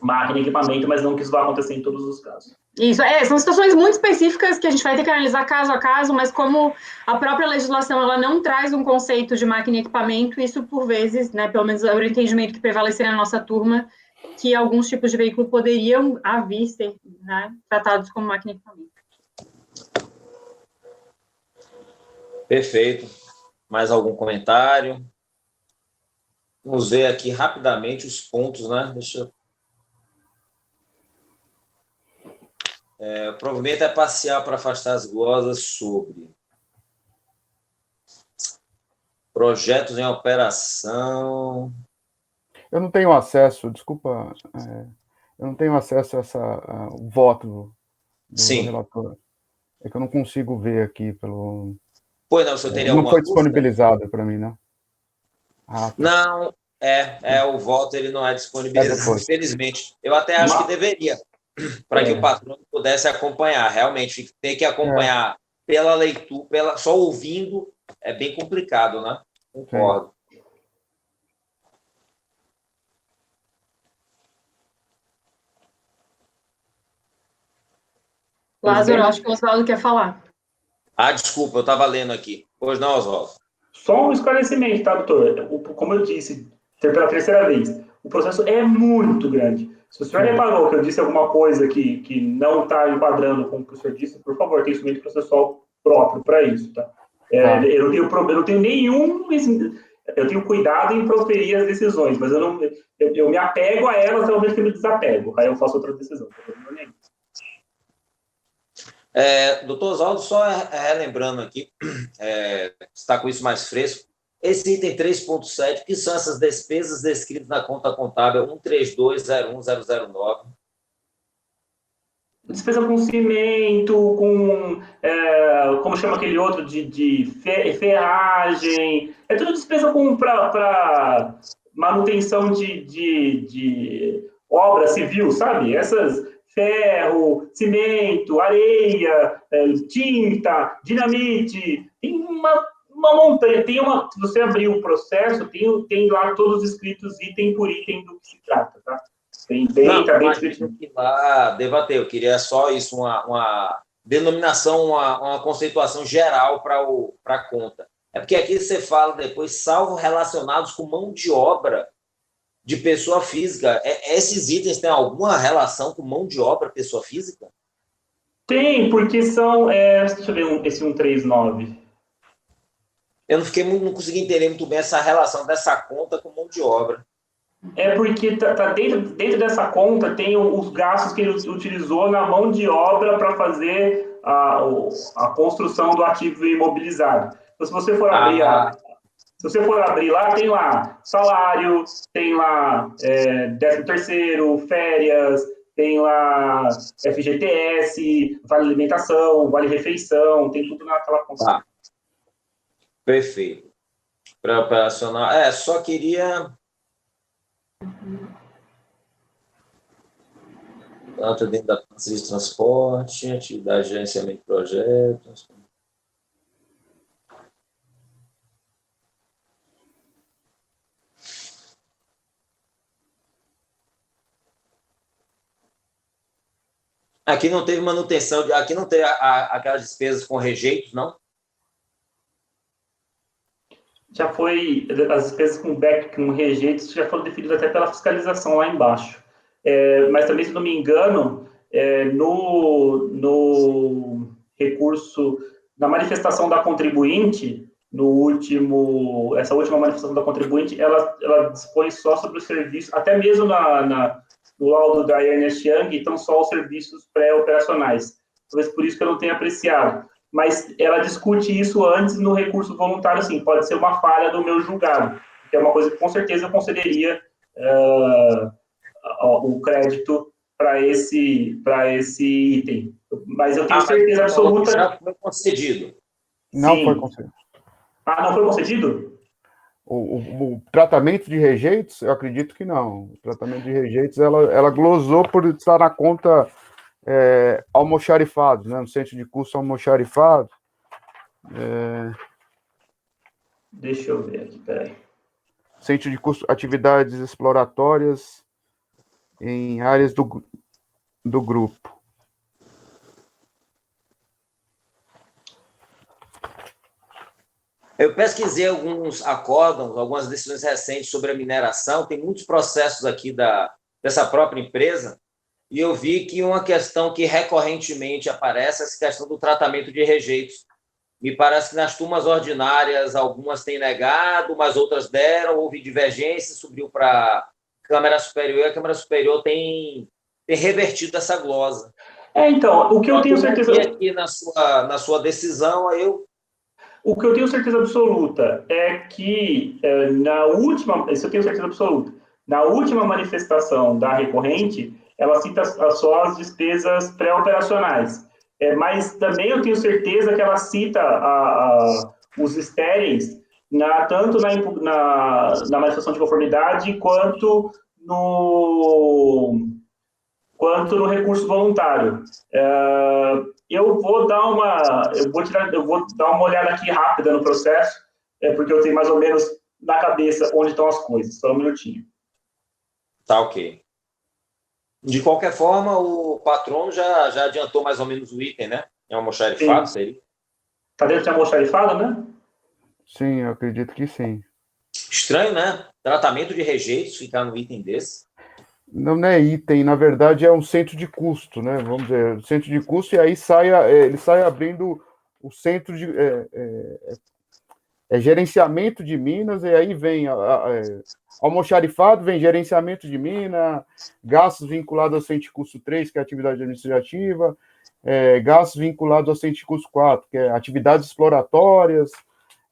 máquina e equipamento, mas não que isso vá acontecer em todos os casos. Isso, são situações muito específicas que a gente vai ter que analisar caso a caso, mas como a própria legislação ela não traz um conceito de máquina e equipamento, isso por vezes, né, pelo menos é o entendimento que prevalecia na nossa turma, que alguns tipos de veículo poderiam vir ser, né, tratados como máquina e equipamento. Perfeito. Mais algum comentário? Vamos ver aqui rapidamente os pontos, né? Deixa eu... provimento é parcial para afastar as glosas sobre projetos em operação. Eu não tenho acesso, desculpa, eu não tenho acesso ao voto do relator. É que eu não consigo ver aqui pelo... Pois não, o senhor teria não alguma foi dúvida? Disponibilizado para mim, né? Tá. Não, o voto ele não é disponibilizado, infelizmente. Eu até acho que deveria, para que o patrono pudesse acompanhar. Realmente, ter que acompanhar pela leitura, só ouvindo, é bem complicado, né? Concordo. Lázaro, acho que o Oswaldo quer falar. Desculpa, eu estava lendo aqui. Pois não, Oswaldo. Só um esclarecimento, tá, doutor? Como eu disse, pela terceira vez, o processo é muito grande. Se o senhor reparou que eu disse alguma coisa que não está enquadrando com o que o senhor disse, por favor, tem instrumento processual próprio para isso, tá? Eu não tenho nenhum... Eu tenho cuidado em proferir as decisões, mas eu me apego a elas ao mesmo que eu me desapego. Aí eu faço outra decisão. Doutor Oswaldo, só relembrando aqui, está com isso mais fresco, esse item 3.7, que são essas despesas descritas na conta contábil 132.01009? Despesa com cimento, com, como chama aquele outro, de ferragem, é tudo despesa para manutenção de obra civil, sabe? Essas ferro, cimento, areia, tinta, dinamite, tem uma montanha, se você abrir o processo, tem lá todos escritos item por item do que se trata, tá? Tá bem escrito. Lá debater, eu queria só isso, uma denominação, uma conceituação geral para a conta. É porque aqui você fala depois, salvo relacionados com mão de obra de pessoa física. Esses itens têm alguma relação com mão de obra pessoa física? Tem, porque são... deixa eu ver esse 139. Eu não consegui entender muito bem essa relação dessa conta com mão de obra. É porque tá dentro dessa conta tem os gastos que ele utilizou na mão de obra para fazer a construção do ativo imobilizado. Então, se você for abrir lá, tem lá salário, tem lá 13º, férias, tem lá FGTS, vale alimentação, vale refeição, tem tudo naquela conta. Perfeito. Para operacional, só queria... Tanto dentro da parceria de transporte, atividade de gerenciamento de projetos. Aqui não teve manutenção, aqui não teve aquelas despesas com rejeitos, não? Já foi, as despesas com rejeitos já foram definidas até pela fiscalização lá embaixo. Mas também, se não me engano, no recurso, na manifestação da contribuinte, essa última manifestação da contribuinte, ela dispõe só sobre o serviço, até mesmo no laudo da Ernest Young, então só os serviços pré-operacionais. Talvez por isso que eu não tenha apreciado. Mas ela discute isso antes no recurso voluntário, sim, pode ser uma falha do meu julgado, que é uma coisa que com certeza eu concederia o crédito para esse item. Mas eu tenho certeza absoluta... Já foi concedido. Não foi concedido. Não foi concedido? O tratamento de rejeitos, eu acredito que não. O tratamento de rejeitos, ela glosou por estar na conta almoxarifado, né? No centro de custo almoxarifado. Deixa eu ver aqui, peraí. Centro de custo, atividades exploratórias em áreas do grupo. Eu pesquisei alguns acórdãos, algumas decisões recentes sobre a mineração, tem muitos processos aqui dessa própria empresa, e eu vi que uma questão que recorrentemente aparece é essa questão do tratamento de rejeitos. Me parece que nas turmas ordinárias algumas têm negado, mas outras deram, houve divergência, subiu para a Câmara Superior, e a Câmara Superior tem revertido essa glosa. Então, o que eu tenho não certeza... vi aqui na sua decisão, O que eu tenho certeza absoluta é que isso eu tenho certeza absoluta, na última manifestação da recorrente, ela cita só as despesas pré-operacionais. Mas também eu tenho certeza que ela cita os estéreis, tanto na manifestação de conformidade quanto no recurso voluntário. Eu vou dar uma olhada aqui rápida no processo, porque eu tenho mais ou menos na cabeça onde estão as coisas. Só um minutinho. tá ok. De qualquer forma, o patrono já adiantou mais ou menos o item, né? É um almoxarifado, seria? Está dentro de almoxarifado, né? Sim, eu acredito que sim. Estranho, né? Tratamento de rejeitos ficar no item desse. Não é item, na verdade é um centro de custo, né? Vamos dizer, centro de custo, e aí ele sai abrindo o centro de gerenciamento de minas, e aí vem almoxarifado, vem gerenciamento de mina, gastos vinculados ao centro de custo 3, que é atividade administrativa, gastos vinculados ao centro de custo 4, que é atividades exploratórias,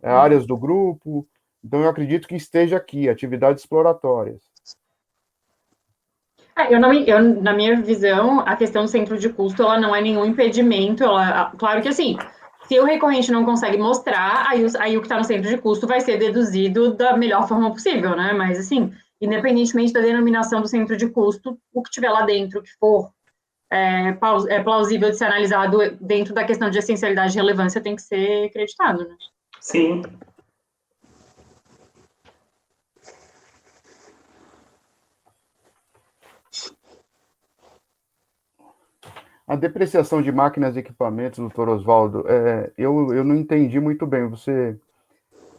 áreas do grupo. Então, eu acredito que esteja aqui, atividades exploratórias. Na minha visão, a questão do centro de custo, ela não é nenhum impedimento, claro que assim, se o recorrente não consegue mostrar, aí o que está no centro de custo vai ser deduzido da melhor forma possível, né? Mas assim, independentemente da denominação do centro de custo, o que tiver lá dentro, que for plausível de ser analisado dentro da questão de essencialidade e relevância, tem que ser acreditado, né? Sim. A depreciação de máquinas e equipamentos, doutor Oswaldo, eu não entendi muito bem.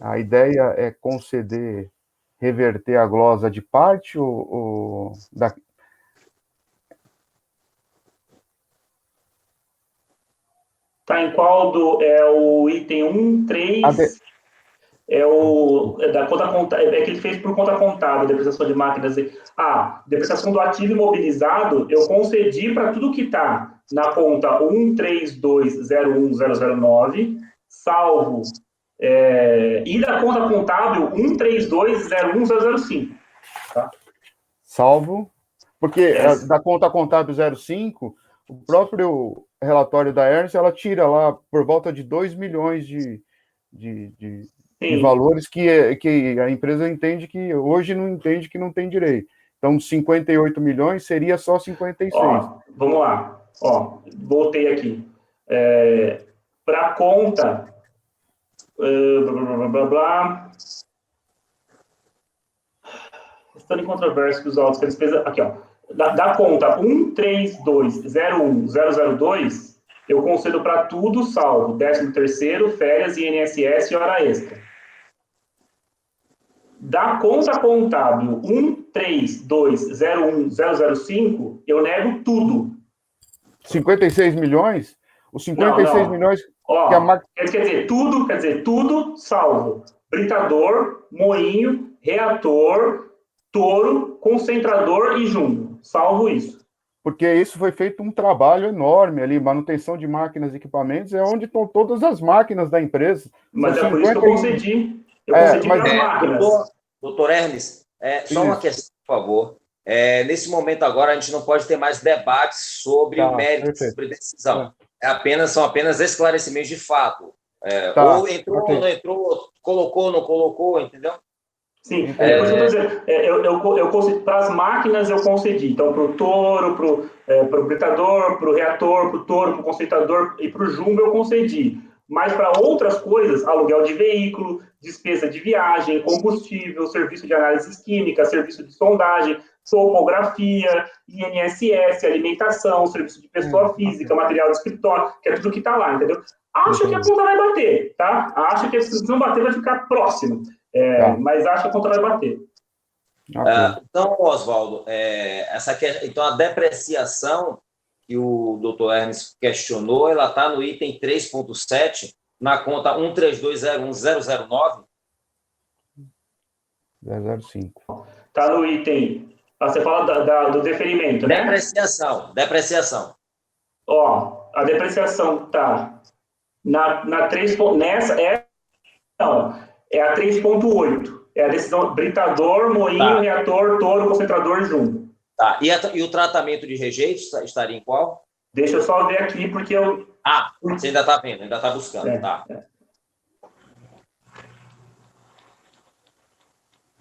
A ideia é reverter a glosa de parte ou da... Tá em qual é o item 1, 3... da conta contábil, que ele fez por conta contábil, depreciação de máquinas. Depreciação do ativo imobilizado, eu concedi para tudo que está na conta 132010009, salvo, e da conta contábil 1320105. Tá? Salvo, porque da conta contábil 05, o próprio relatório da Ernst, ela tira lá por volta de 2 milhões de valores que a empresa entende que hoje não entende que não tem direito. Então, 58 milhões seria só 56. Vamos lá. Voltei aqui. Para a conta... Estando em controvérsia com os autos, que a despesa... Aqui, da conta 132010002, eu concedo para tudo, salvo 13º, férias, INSS e hora extra. Da conta contábil 132010005, eu nego tudo. 56 milhões? Os 56 milhões... Quer dizer, tudo salvo britador, moinho, reator, touro, concentrador e jumbo. Salvo isso. Porque isso foi feito um trabalho enorme ali, manutenção de máquinas e equipamentos, é onde estão todas as máquinas da empresa. Mas é por isso que eu concedi. Eu concedi para as máquinas. Doutor Hermes, só uma questão, por favor. Nesse momento agora, a gente não pode ter mais debates sobre méritos, sobre decisão. São apenas esclarecimentos de fato. Ou entrou, não entrou, colocou, não colocou, entendeu? Sim, depois eu estou dizendo, para as máquinas eu concedi. Então, para o touro, para o britador, para o reator, para o touro, para o concentrador e para o jumbo eu concedi. Mas para outras coisas, aluguel de veículo, despesa de viagem, combustível, serviço de análise química, serviço de sondagem, topografia, INSS, alimentação, serviço de pessoa física, material de escritório, que é tudo que está lá, entendeu? Acho que a conta vai bater, tá? Acho que se não bater, vai ficar próximo. Mas acho que a conta vai bater. Então, Oswaldo, então a depreciação que o doutor Hermes questionou, ela está no item 3.7, na conta 13201.009? 005. Está no item. Você fala do deferimento, né? Depreciação. Ó, a depreciação está na 3. Nessa não, é a 3.8. É a decisão britador, moinho, reator, touro, concentrador junto. Tá. E o tratamento de rejeitos estaria em qual? Deixa eu só ver aqui, porque eu... Você ainda está vendo, ainda está buscando, tá.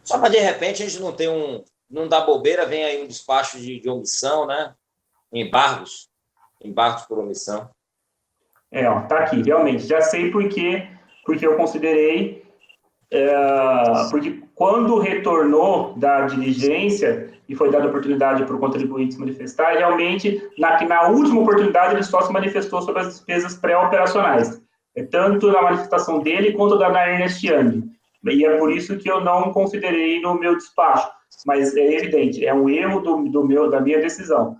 Só para de repente a gente não ter não dá bobeira, vem aí um despacho de omissão, né? Embargos por omissão. Tá aqui, realmente. Já sei porque eu considerei, porque quando retornou da diligência e foi dada oportunidade para o contribuinte se manifestar, realmente, na última oportunidade, ele só se manifestou sobre as despesas pré-operacionais, tanto na manifestação dele quanto da Ernest Young. E é por isso que eu não considerei no meu despacho. Mas é evidente, é um erro da minha decisão.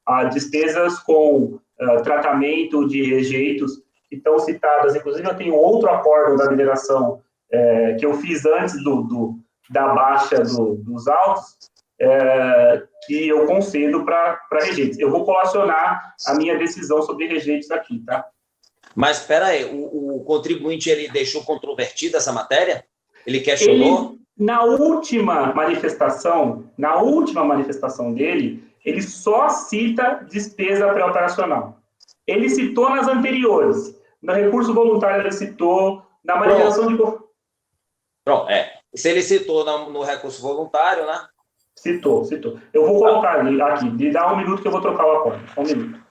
As despesas com tratamento de rejeitos que estão citadas, inclusive eu tenho outro acórdão da mineração que eu fiz antes da baixa dos autos, que eu concedo para rejeitos. Eu vou colacionar a minha decisão sobre rejeitos aqui, tá? Mas, espera aí, o contribuinte, ele deixou controvertida essa matéria? Ele questionou? Na última manifestação dele, ele só cita despesa pré-operacional. Ele citou nas anteriores. No recurso voluntário ele citou, na manifestação de... Pronto, Se ele citou no recurso voluntário, né? Citou. Eu vou colocar aqui, me dá um minuto que eu vou trocar o acordo. Um minuto.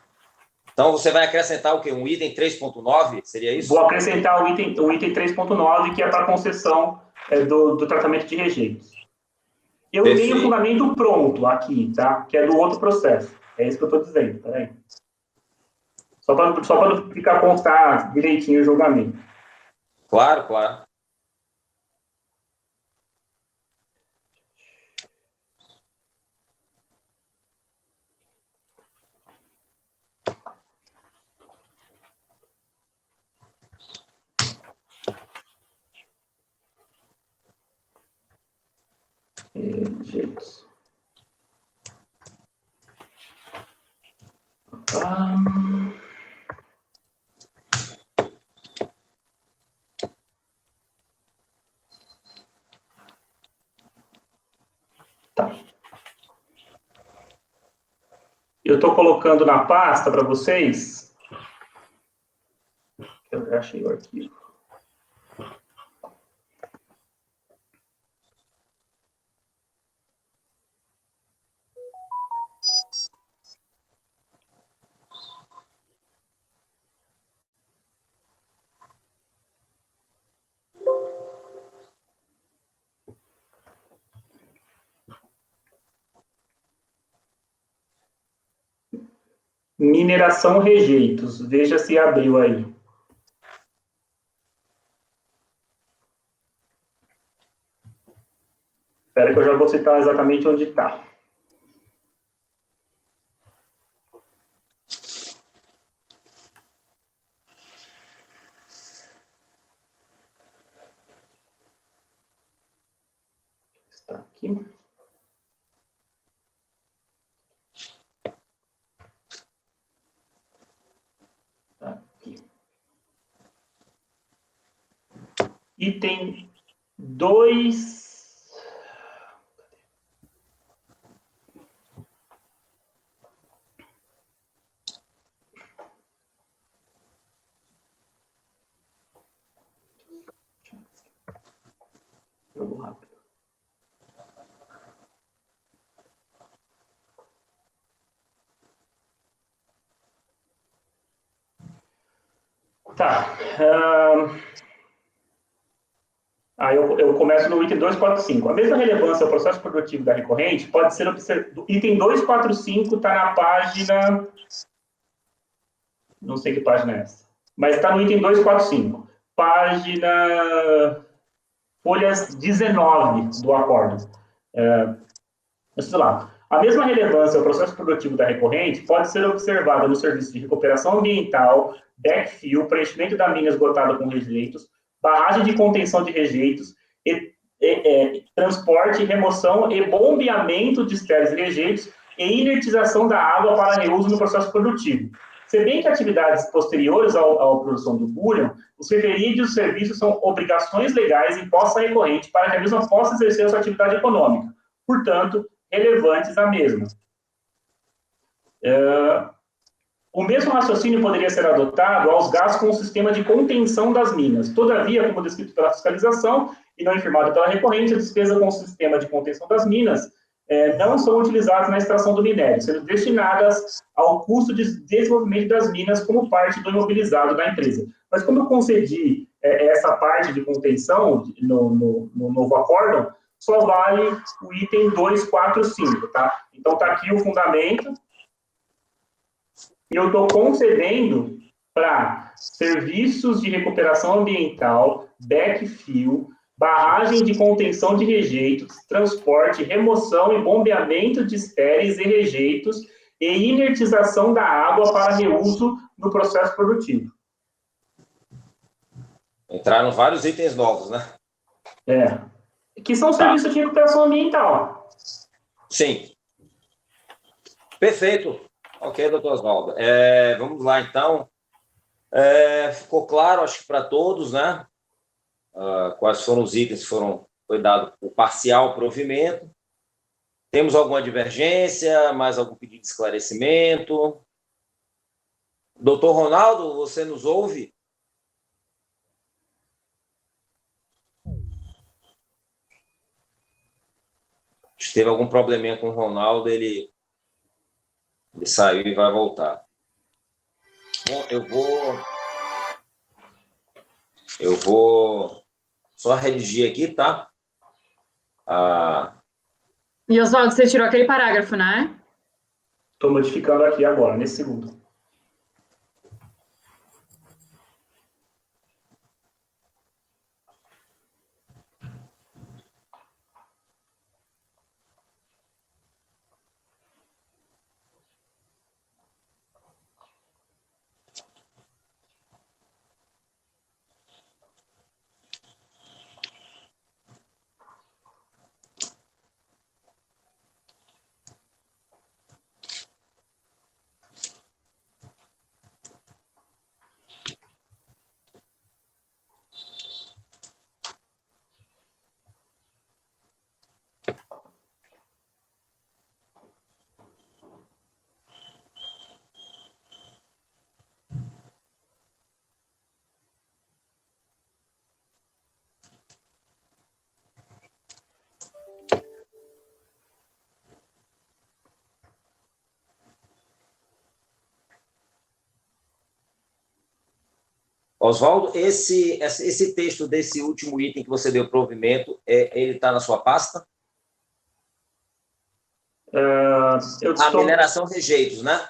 Então, você vai acrescentar o quê? Um item 3.9? Seria isso? Vou acrescentar o item 3.9, que é para concessão do tratamento de rejeitos. Eu tenho o fundamento pronto aqui, tá? Que é do outro processo. É isso que eu estou dizendo, peraí. Só para não ficar constar direitinho o julgamento. Claro. Rejeitos. Tá. Eu estou colocando na pasta para vocês. Eu já achei o arquivo. Mineração rejeitos. Veja se abriu aí. Espera que eu já vou citar exatamente onde está. Está aqui. Item 2. Jogo rápido. Tá. Aí eu começo no item 245. A mesma relevância ao processo produtivo da recorrente pode ser observado. Item 245 está na página. Não sei que página é essa. Mas está no item 245. Página. Folhas 19 do acordo. Sei lá. A mesma relevância ao processo produtivo da recorrente pode ser observada no serviço de recuperação ambiental, backfill, preenchimento da mina esgotada com rejeitos, barragem de contenção de rejeitos, transporte, remoção e bombeamento de estéreis e rejeitos e inertização da água para reuso no processo produtivo. Se bem que atividades posteriores à produção do bullion, os referidos serviços são obrigações legais impostas à recorrente para que a mesma possa exercer a sua atividade econômica. Portanto, relevantes à mesma. O mesmo raciocínio poderia ser adotado aos gastos com o sistema de contenção das minas. Todavia, como descrito pela fiscalização e não infirmado pela recorrente, a despesa com o sistema de contenção das minas não são utilizadas na extração do minério, sendo destinadas ao custo de desenvolvimento das minas como parte do imobilizado da empresa. Mas como eu concedi essa parte de contenção no novo acórdão, só vale o item 245, tá? Então, está aqui o fundamento. E eu estou concedendo para serviços de recuperação ambiental, backfill, barragem de contenção de rejeitos, transporte, remoção e bombeamento de estéreis e rejeitos e inertização da água para reuso no processo produtivo. Entraram vários itens novos, né? Que são serviços de recuperação ambiental. Sim. Perfeito. Ok, doutor Oswaldo. Vamos lá, então. Ficou claro, acho que para todos, né? Quais foram os itens que foi dado o parcial provimento. Temos alguma divergência, mais algum pedido de esclarecimento? Doutor Ronaldo, você nos ouve? Se teve algum probleminha com o Ronaldo, ele saiu e vai voltar. Bom, eu vou só redigir aqui, tá? E, Oswaldo, você tirou aquele parágrafo, né? Estou modificando aqui agora, nesse segundo. Oswaldo, esse texto desse último item que você deu provimento, ele está na sua pasta? Mineração rejeitos, né?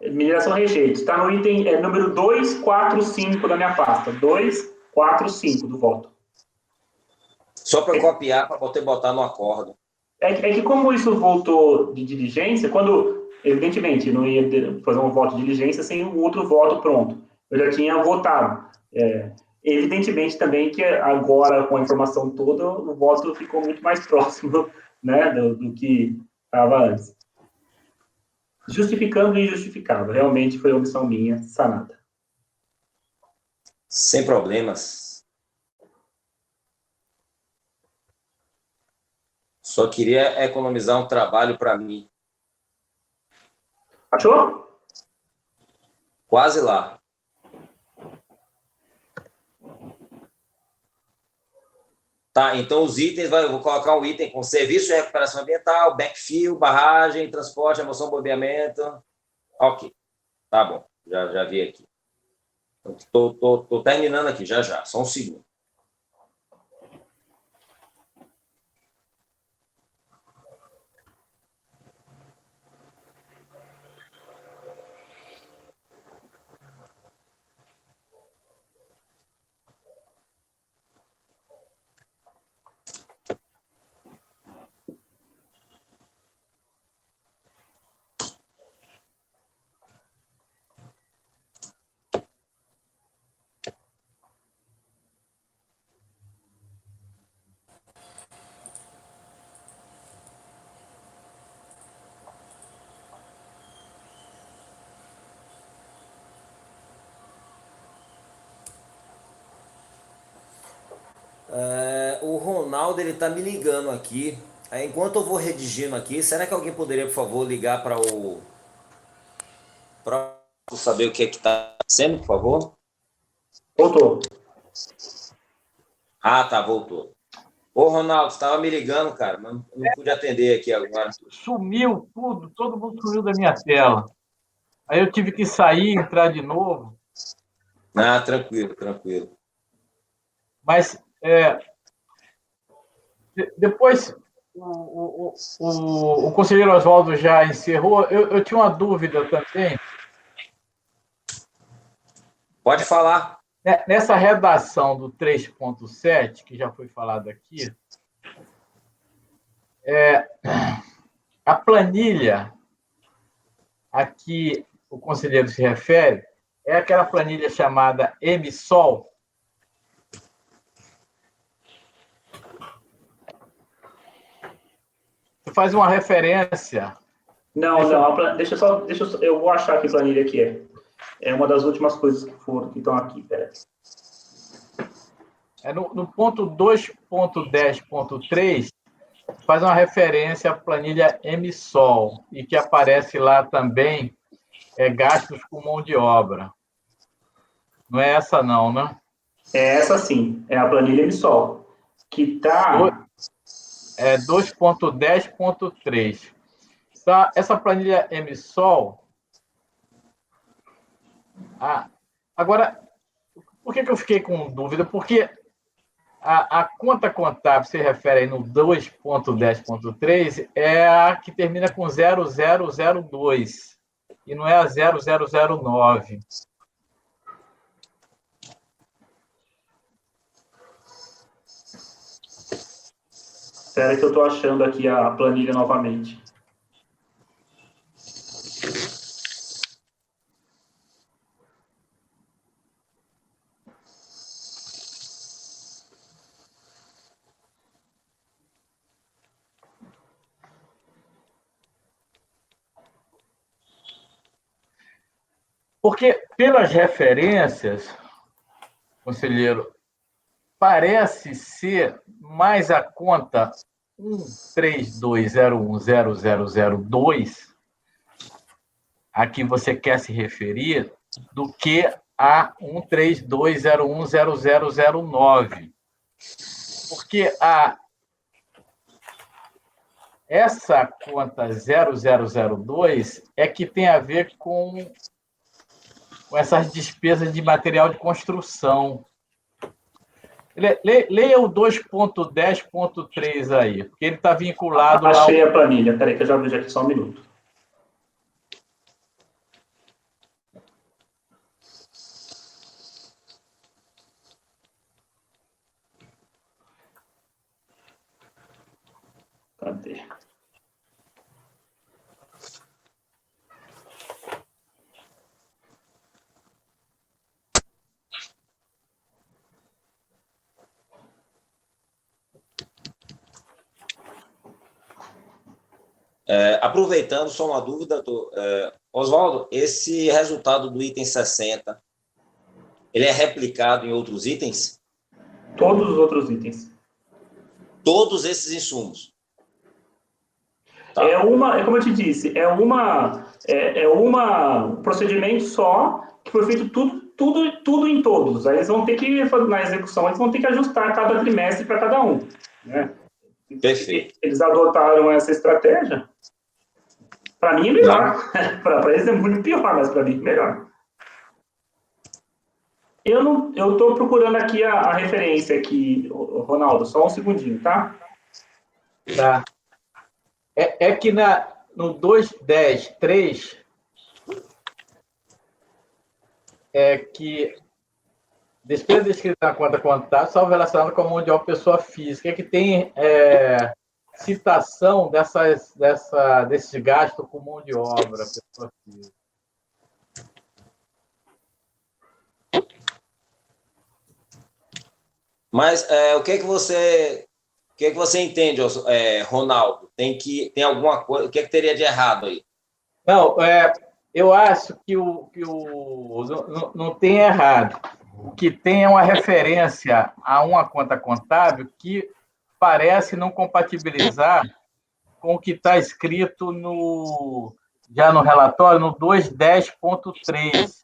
Mineração rejeitos. Está no item número 245 da minha pasta. 245 do voto. Só para copiar, para poder botar no acordo. É que como isso voltou de diligência, quando, evidentemente, não ia fazer um voto de diligência sem o outro voto pronto. Eu já tinha votado. Evidentemente também que agora, com a informação toda, o voto ficou muito mais próximo, né, do que estava antes. Justificando o injustificável. Realmente foi omissão minha, sanada. Sem problemas. Só queria economizar um trabalho para mim. Achou? Quase lá. Tá, então os itens, eu vou colocar um item com serviço de recuperação ambiental, backfill, barragem, transporte, remoção, bombeamento. Ok, tá bom, já vi aqui. Estou terminando aqui, já, só um segundo. O Ronaldo, ele tá me ligando aqui. Aí, enquanto eu vou redigindo aqui, será que alguém poderia, por favor, ligar para saber o que é que tá acontecendo, por favor? Voltou. Ah, tá, voltou. Ô, Ronaldo, você estava me ligando, cara, mas não pude atender aqui agora. Sumiu tudo, todo mundo sumiu da minha tela. Aí eu tive que sair, entrar de novo. Ah, tranquilo, tranquilo. Mas depois o conselheiro Oswaldo já encerrou. Eu tinha uma dúvida também. Pode falar. Nessa redação do 3.7, que já foi falado aqui, a planilha a que o conselheiro se refere é aquela planilha chamada MSOL. Você faz uma referência. Não, deixa eu vou achar que planilha que é. É uma das últimas coisas que estão aqui, peraí. No ponto 2.10.3, faz uma referência à planilha MSOL, e que aparece lá também gastos com mão de obra. Não é essa não, né? É essa sim, é a planilha MSOL, que está... 2.10.3. Tá, essa planilha MSOL... agora, por que eu fiquei com dúvida? Porque a conta contábil, se refere aí no 2.10.3, é a que termina com 0002, e não é a 0009. Espera que eu estou achando aqui a planilha novamente. Porque, pelas referências, conselheiro, parece ser mais a conta 132010002 a que você quer se referir do que a 132010009. Porque essa conta 0002 é que tem a ver com essas despesas de material de construção. Leia o 2.10.3 aí, porque ele está vinculado... Achei a planilha, peraí que eu já vejo aqui só um minuto. Cadê? Aproveitando, só uma dúvida, Oswaldo, esse resultado do item 60, ele é replicado em outros itens? Todos os outros itens. Todos esses insumos? Tá. Como eu te disse, um procedimento só que foi feito tudo em todos. Aí eles vão ter que, na execução, eles vão ter que ajustar cada trimestre para cada um, né? Perfeito. Eles adotaram essa estratégia. Para mim é melhor. Para eles é muito pior, mas para mim é melhor. Eu estou procurando aqui a referência aqui, Ronaldo, só um segundinho, tá? Tá. É que no 2.10.3 é que despesa descrita na conta contábil, salvo relacionada com a mão de obra pessoa física, é que tem citação desses gastos com mão de obra pessoa física. Mas o que você entende, Ronaldo? Tem alguma coisa? O que teria de errado aí? Não, eu acho que não tem errado. o que tem é uma referência a uma conta contábil que parece não compatibilizar com o que está escrito já no relatório, no 210.3.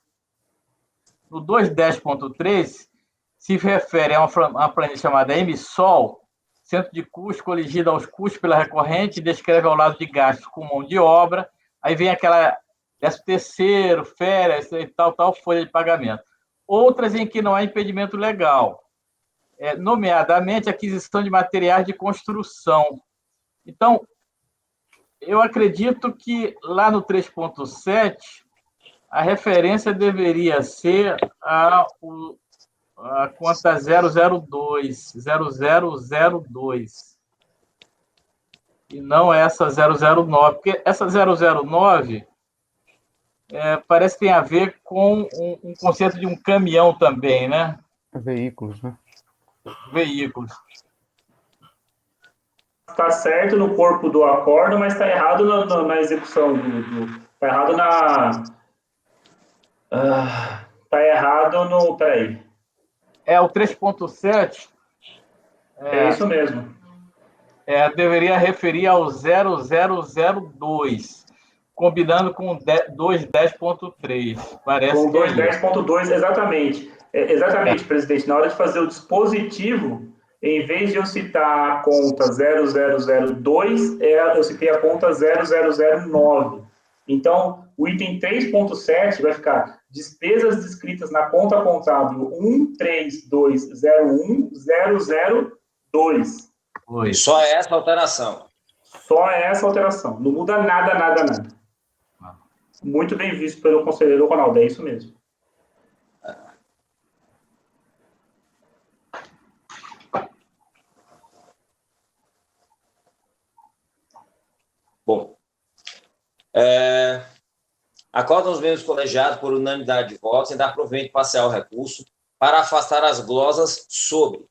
No 210.3, se refere a uma planilha chamada MSOL, Centro de Custo coligido aos custos pela recorrente, descreve ao lado de gastos com mão de obra, aí vem aquela 13º, férias e tal, folha de pagamento. Outras em que não há impedimento legal, nomeadamente aquisição de materiais de construção. Então, eu acredito que lá no 3.7, a referência deveria ser a conta 002, e não essa 009, porque essa 009 parece que tem a ver com um conceito de um caminhão também, né? Veículos, né? Veículos. Está certo no corpo do acordo, mas está errado na execução está errado está errado no... Peraí. O 3.7... É isso mesmo. Deveria referir ao 0002, combinando com 210.3. Parece com que 210.2, exatamente. Exatamente, presidente. Na hora de fazer o dispositivo, em vez de eu citar a conta 0002, eu citei a conta 0009. Então, o item 3.7 vai ficar despesas descritas na conta contábil 13201002. Só essa alteração. Só essa alteração. Não muda nada, nada, nada. Muito bem visto pelo conselheiro Ronaldo, é isso mesmo. Bom, acordam os membros colegiados por unanimidade de votos em dar provimento parcial ao recurso para afastar as glosas sobre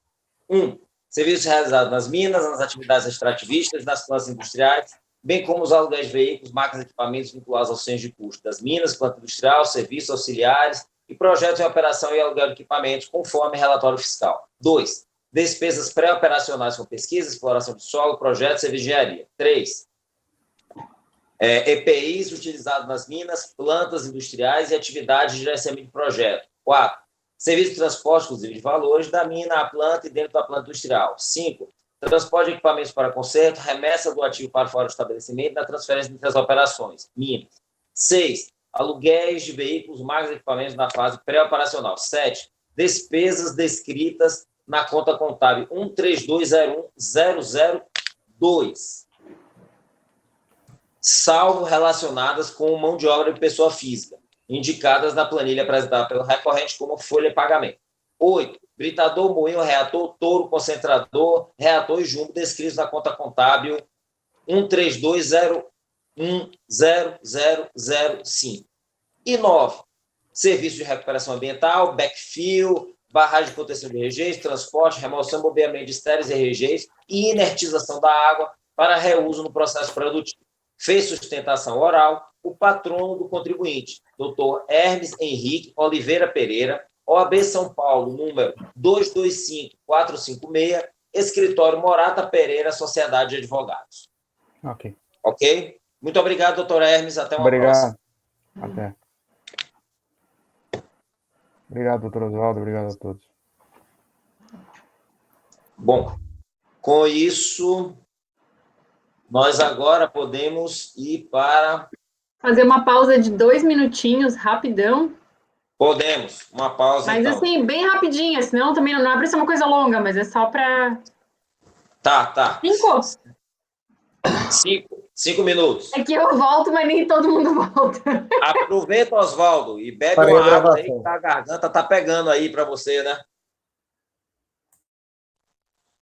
1. Serviços realizados nas minas, nas atividades extrativistas, nas plantas industriais, bem como os aluguéis de veículos, máquinas e equipamentos vinculados aos centros de custo das minas, planta industrial, serviços auxiliares e projetos em operação e aluguel de equipamentos, conforme relatório fiscal. 2. Despesas pré-operacionais com pesquisa, exploração de solo, projetos e engenharia. 3. EPIs utilizados nas minas, plantas industriais e atividades de gerenciamento de projeto. 4. Serviço de transporte, inclusive de valores, da mina à planta e dentro da planta industrial. 5. Transporte de equipamentos para conserto, remessa do ativo para fora do estabelecimento na transferência entre as operações. Minas. 6. Aluguéis de veículos, máquinas e equipamentos na fase pré-operacional. 7. Despesas descritas na conta contábil 132010002. Salvo relacionadas com mão de obra de pessoa física, indicadas na planilha apresentada pelo recorrente como folha de pagamento. 8. Britador, moinho, reator, touro, concentrador, reator e jumbo descritos na conta contábil 132010005. E 9. Serviço de recuperação ambiental, backfill, barragem de proteção de rejeitos, transporte, remoção e bombeamento de estéreis e rejeitos e inertização da água para reuso no processo produtivo. Fez sustentação oral o patrono do contribuinte, Dr. Hermes Henrique Oliveira Pereira, OAB São Paulo, número 225456, escritório Morata Pereira, Sociedade de Advogados. Ok. Ok? Muito obrigado, doutor Hermes. Até uma próxima. Até. Obrigado, doutor Oswaldo. Obrigado a todos. Bom, com isso, nós agora podemos ir para... Fazer uma pausa de 2 minutinhos, rapidão. Podemos. Uma pausa, mas, então. assim, bem rapidinha, senão também não é para ser uma coisa longa, mas é só para... Tá. 5 minutos. É que eu volto, mas nem todo mundo volta. Aproveita, Oswaldo, e bebe uma água aí, que a garganta tá pegando aí para você, né?